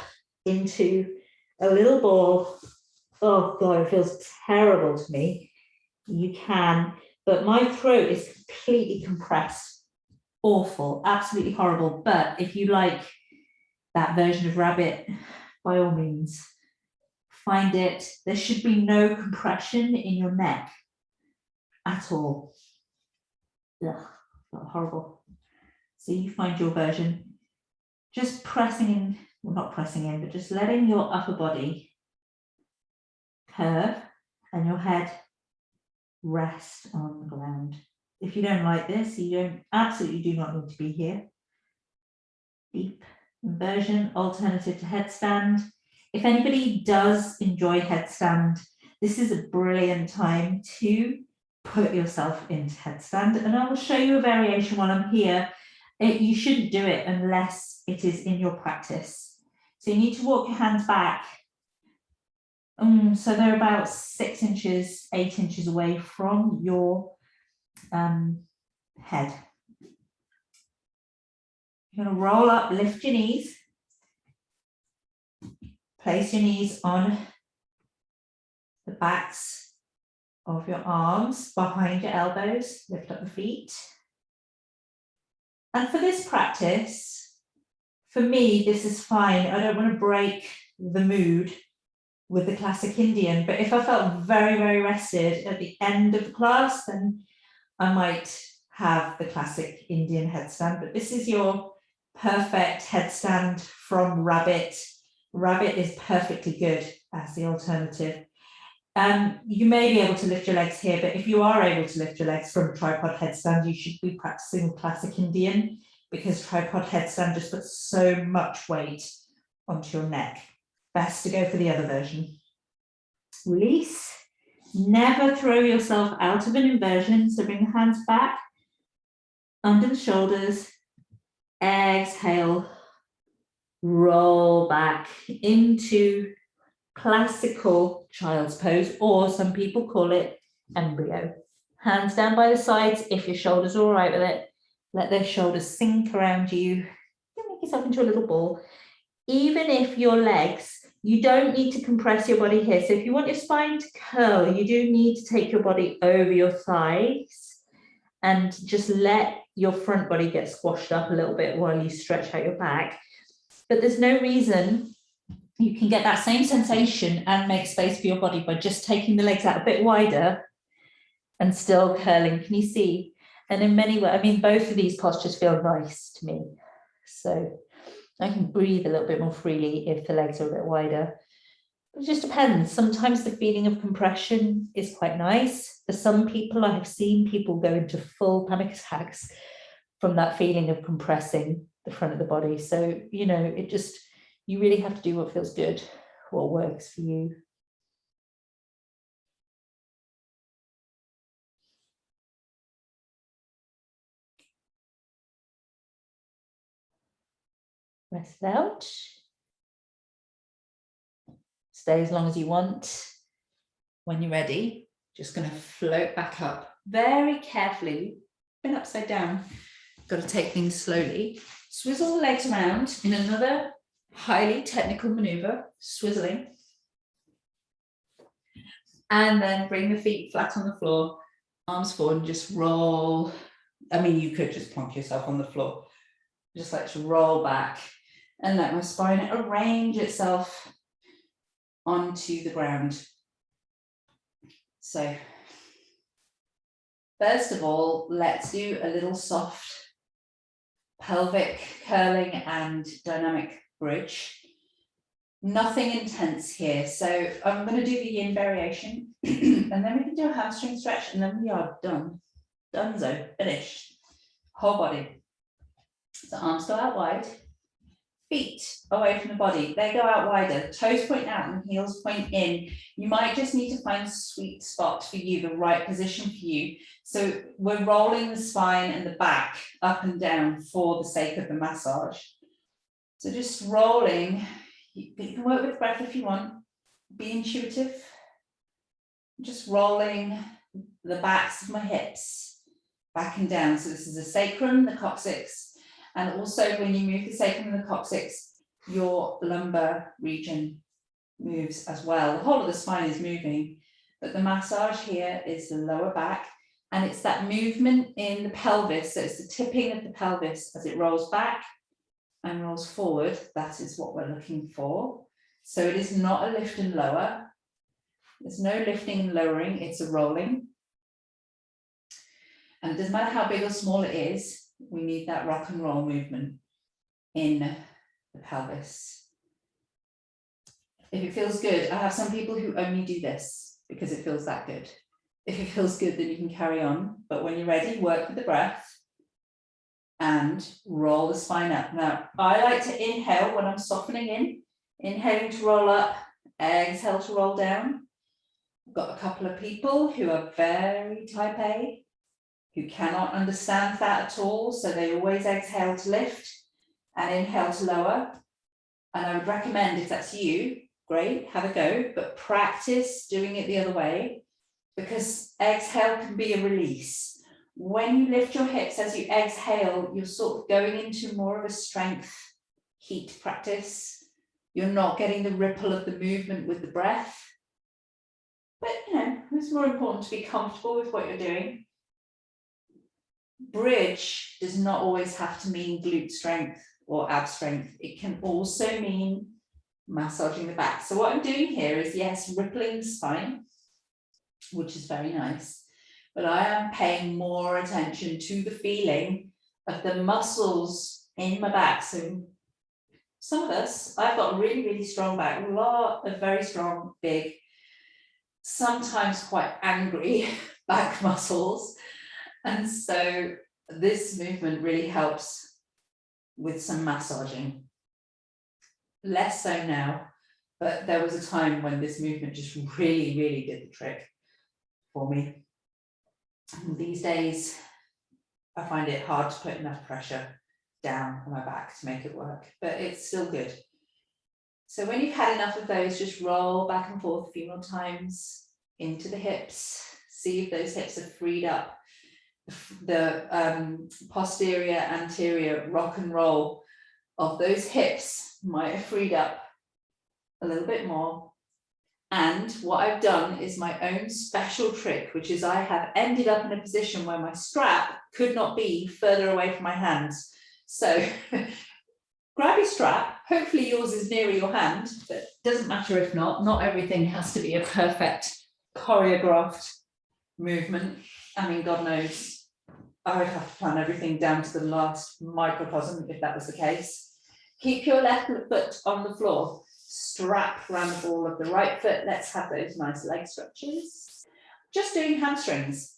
B: into a little ball, oh God, it feels terrible to me. You can, but my throat is completely compressed. Awful, absolutely horrible. But if you like that version of rabbit, by all means, find it. There should be no compression in your neck at all. Ugh, horrible. So you find your version. Just pressing in, well, not pressing in, but just letting your upper body curve and your head rest on the ground. If you don't like this, you absolutely do not need to be here. Deep inversion, alternative to headstand. If anybody does enjoy headstand, this is a brilliant time to put yourself into headstand. And I will show you a variation while I'm here. You shouldn't do it unless it is in your practice. So you need to walk your hands back. So they're about 6 inches, 8 inches away from your head. You're going to roll up, lift your knees. Place your knees on the backs of your arms, behind your elbows, lift up the feet. And for this practice, for me, this is fine. I don't want to break the mood with the classic Indian, but if I felt very, very rested at the end of the class, then I might have the classic Indian headstand, but this is your perfect headstand from rabbit. Rabbit is perfectly good as the alternative. You may be able to lift your legs here, but if you are able to lift your legs from tripod headstand, you should be practicing classic Indian because tripod headstand just puts so much weight onto your neck. Best to go for the other version. Release
C: Never throw yourself out of an inversion. So bring the hands back, under the shoulders, exhale, roll back into classical child's pose, or some people call it embryo. Hands down by the sides if your shoulders are all right with it. Let those shoulders sink around you. Don't make yourself into a little ball. Even if your legs, you don't need to compress your body here. So if you want your spine to curl, you do need to take your body over your thighs and just let your front body get squashed up a little bit while you stretch out your back. But there's no reason. You can get that same sensation and make space for your body by just taking the legs out a bit wider and still curling. Can you see? And in many ways, I mean, both of these postures feel nice to me. So I can breathe a little bit more freely if the legs are a bit wider. It just depends. Sometimes the feeling of compression is quite nice. For some people, I have seen people go into full panic attacks from that feeling of compressing the front of the body. So, you know, it just, you really have to do what feels good, what works for you. Rest it out. Stay as long as you want. When you're ready, just going to float back up very carefully. Been upside down. Got to take things slowly. Swizzle the legs around in another highly technical maneuver, swizzling. And then bring the feet flat on the floor, arms forward, and just roll. I mean, you could just plonk yourself on the floor. Just like to roll back and let my spine arrange itself onto the ground. So first of all, let's do a little soft pelvic curling and dynamic bridge. Nothing intense here. So I'm going to do the yin variation and then we can do a hamstring stretch and then we are done. Donezo, finished. Whole body. So arms go out wide, feet away from the body. They go out wider, toes point out and heels point in. You might just need to find a sweet spot for you, the right position for you. So we're rolling the spine and the back up and down for the sake of the massage. So just rolling. You can work with breath if you want. Be intuitive. Just rolling the backs of my hips back and down. So this is the sacrum, the coccyx, and also when you move the sacrum and the coccyx, your lumbar region moves as well. The whole of the spine is moving, but the massage here is the lower back, and it's that movement in the pelvis. So it's the tipping of the pelvis as it rolls back and rolls forward. That is what we're looking for. So it is not a lift and lower. There's no lifting and lowering, it's a rolling. And it doesn't matter how big or small it is, we need that rock and roll movement in the pelvis. If it feels good, I have some people who only do this because it feels that good. If it feels good, then you can carry on. But when you're ready, work with the breath and roll the spine up. Now, I like to inhale when I'm softening in, inhaling to roll up, exhale to roll down. I've got a couple of people who are very type A, who cannot understand that at all, so they always exhale to lift and inhale to lower. And I would recommend, if that's you, great, have a go, but practice doing it the other way, because exhale can be a release. When you lift your hips as you exhale, you're sort of going into more of a strength heat practice. You're not getting the ripple of the movement with the breath. But, you know, it's more important to be comfortable with what you're doing. Bridge does not always have to mean glute strength or ab strength. It can also mean massaging the back. So what I'm doing here is, yes, rippling the spine, which is very nice, but I am paying more attention to the feeling of the muscles in my back. So some of us, I've got really, really strong back, a lot of very strong, big, sometimes quite angry back muscles. And so this movement really helps with some massaging. Less so now, but there was a time when this movement just really, really did the trick. for me. These days, I find it hard to put enough pressure down on my back to make it work, but it's still good. So when you've had enough of those, just roll back and forth a few more times into the hips. See if those hips are freed up. The posterior, anterior rock and roll of those hips might have freed up a little bit more. And what I've done is my own special trick, which is I have ended up in a position where my strap could not be further away from my hands. So grab your strap, hopefully yours is nearer your hand, but doesn't matter if not. Not everything has to be a perfect choreographed movement. I mean, God knows, I would have to plan everything down to the last microcosm if that was the case. Keep your left foot on the floor, strap around the ball of the right foot. Let's have those nice leg stretches. Just doing hamstrings.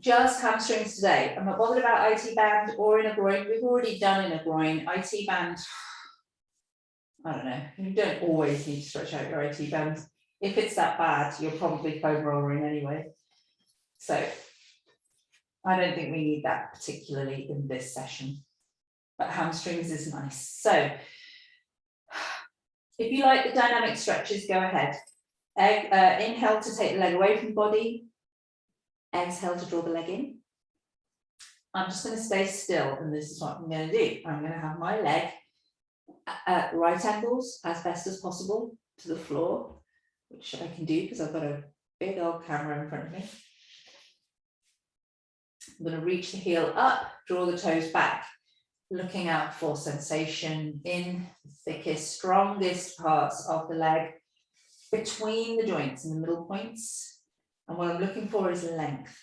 C: Just hamstrings today. I'm not bothered about IT band or in a groin. We've already done in a groin. IT band, I don't know. You don't always need to stretch out your IT band. If it's that bad, you're probably foam rolling anyway. So I don't think we need that particularly in this session, but hamstrings is nice. So if you like the dynamic stretches, go ahead. Inhale to take the leg away from the body. Exhale to draw the leg in. I'm just going to stay still, and this is what I'm going to do. I'm going to have my leg at right angles as best as possible to the floor, which I can do because I've got a big old camera in front of me. I'm going to reach the heel up, draw the toes back, looking out for sensation in the thickest, strongest parts of the leg, between the joints and the middle points. And what I'm looking for is length.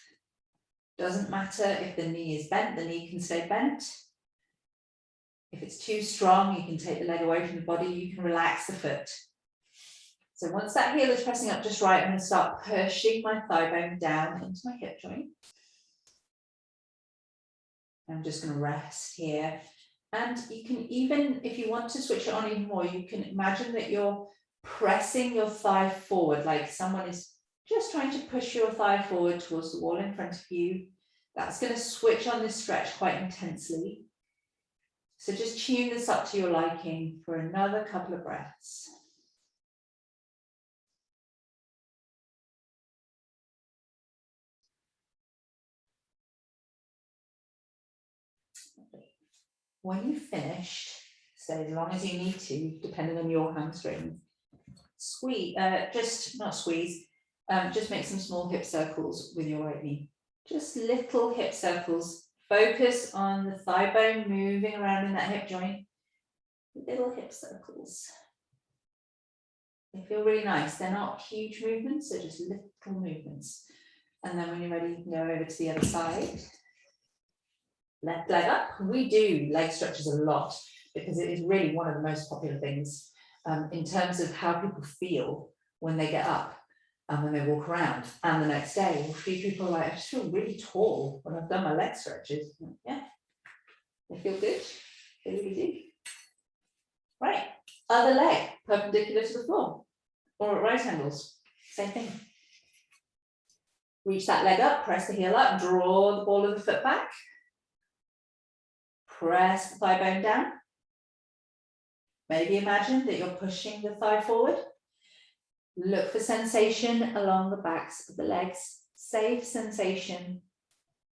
C: Doesn't matter if the knee is bent, the knee can stay bent. If it's too strong, you can take the leg away from the body, you can relax the foot. So once that heel is pressing up just right, I'm going to start pushing my thigh bone down into my hip joint. I'm just going to rest here. And you can even, if you want to switch it on even more, you can imagine that you're pressing your thigh forward, like someone is just trying to push your thigh forward towards the wall in front of you. That's going to switch on this stretch quite intensely. So just tune this up to your liking for another couple of breaths. When you've finished, stay as long as you need to, depending on your hamstring. Squeeze, just make some small hip circles with your right knee. Just little hip circles. Focus on the thigh bone moving around in that hip joint. Little hip circles. They feel really nice. They're not huge movements, they're just little movements. And then when you're ready, you can go over to the other side. Left leg up. We do leg stretches a lot because it is really one of the most popular things in terms of how people feel when they get up and when they walk around. And the next day, a few people are like, I just feel really tall when I've done my leg stretches. Yeah, they feel good. They really do. Right, other leg, perpendicular to the floor or at right angles. Same thing. Reach that leg up, press the heel up, draw the ball of the foot back. Press the thigh bone down. Maybe imagine that you're pushing the thigh forward. Look for sensation along the backs of the legs. Safe sensation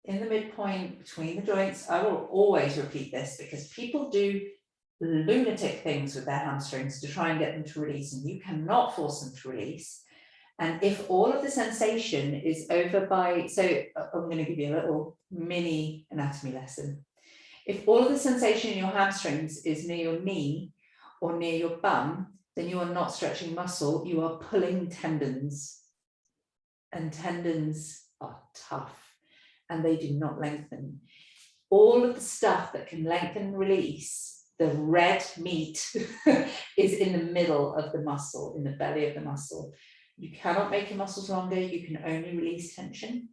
C: in the midpoint between the joints. I will always repeat this because people do lunatic things with their hamstrings to try and get them to release, and you cannot force them to release. And if all of the sensation is over by, so I'm going to give you a little mini anatomy lesson. If all of the sensation in your hamstrings is near your knee or near your bum, then you are not stretching muscle, you are pulling tendons. And tendons are tough and they do not lengthen. All of the stuff that can lengthen and release, the red meat, is in the middle of the muscle, in the belly of the muscle. You cannot make your muscles longer, you can only release tension.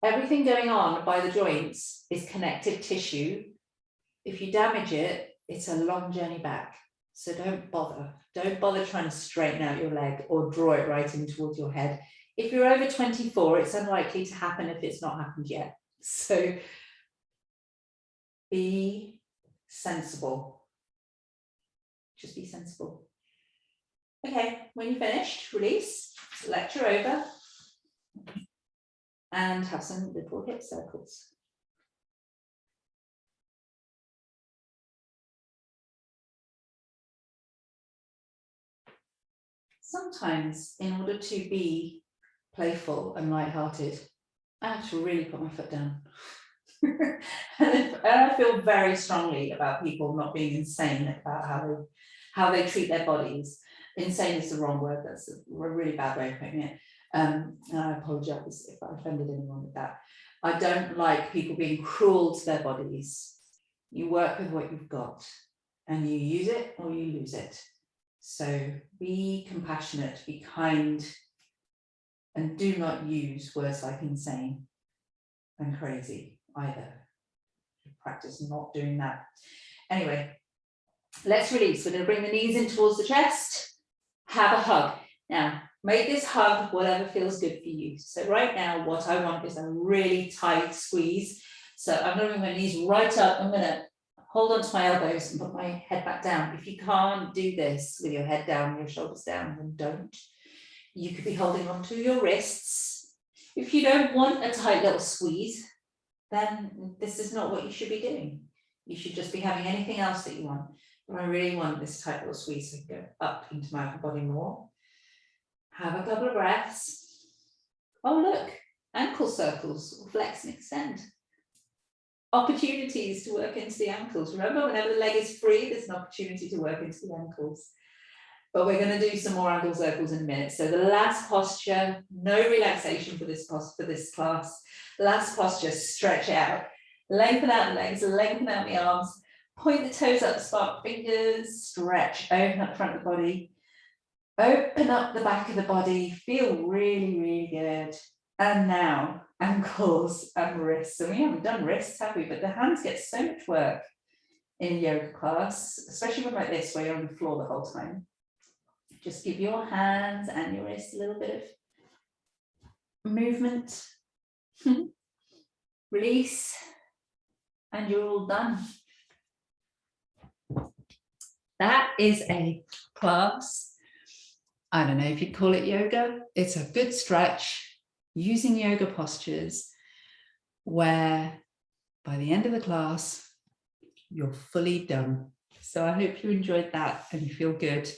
C: Everything going on by the joints is connective tissue. If you damage it, it's a long journey back. So don't bother trying to straighten out your leg or draw it right in towards your head. If you're over 24, it's unlikely to happen if it's not happened yet. So be sensible. Just be sensible. Okay, when you're finished, release, lecture over, and have some little hip circles. Sometimes, in order to be playful and lighthearted, I have to really put my foot down. And I feel very strongly about people not being insane about how they treat their bodies. Insane is the wrong word, that's a really bad way of putting it. And I apologize if I offended anyone with that. I don't like people being cruel to their bodies. You work with what you've got and you use it or you lose it. So be compassionate, be kind, and do not use words like insane and crazy either. Practice not doing that. Anyway, let's release. We're going to bring the knees in towards the chest. Have a hug. Now, make this hug whatever feels good for you. So right now, what I want is a really tight squeeze. So I'm going to bring my knees right up. I'm going to hold on to my elbows and put my head back down. If you can't do this with your head down, your shoulders down, then don't. You could be holding on to your wrists. If you don't want a tight little squeeze, then this is not what you should be doing. You should just be having anything else that you want. But I really want this tight little squeeze so I can go up into my upper body more. Have a couple of breaths. Oh, look, ankle circles, flex and extend. Opportunities to work into the ankles. Remember, whenever the leg is free, there's an opportunity to work into the ankles. But we're going to do some more ankle circles in a minute. So the last posture, no relaxation for this class. Last posture, stretch out. Lengthen out the legs, lengthen out the arms. Point the toes up, spark fingers, stretch, open up the front of the body. Open up the back of the body, feel really, really good. And now, ankles and wrists. So we haven't done wrists, have we? But the hands get so much work in a yoga class, especially one like this where you're on the floor the whole time. Just give your hands and your wrists a little bit of movement. Release, and you're all done. That is a class. I don't know if you'd call it yoga. It's a good stretch using yoga postures where by the end of the class, you're fully done. So I hope you enjoyed that and you feel good.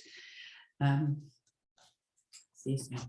C: See you soon.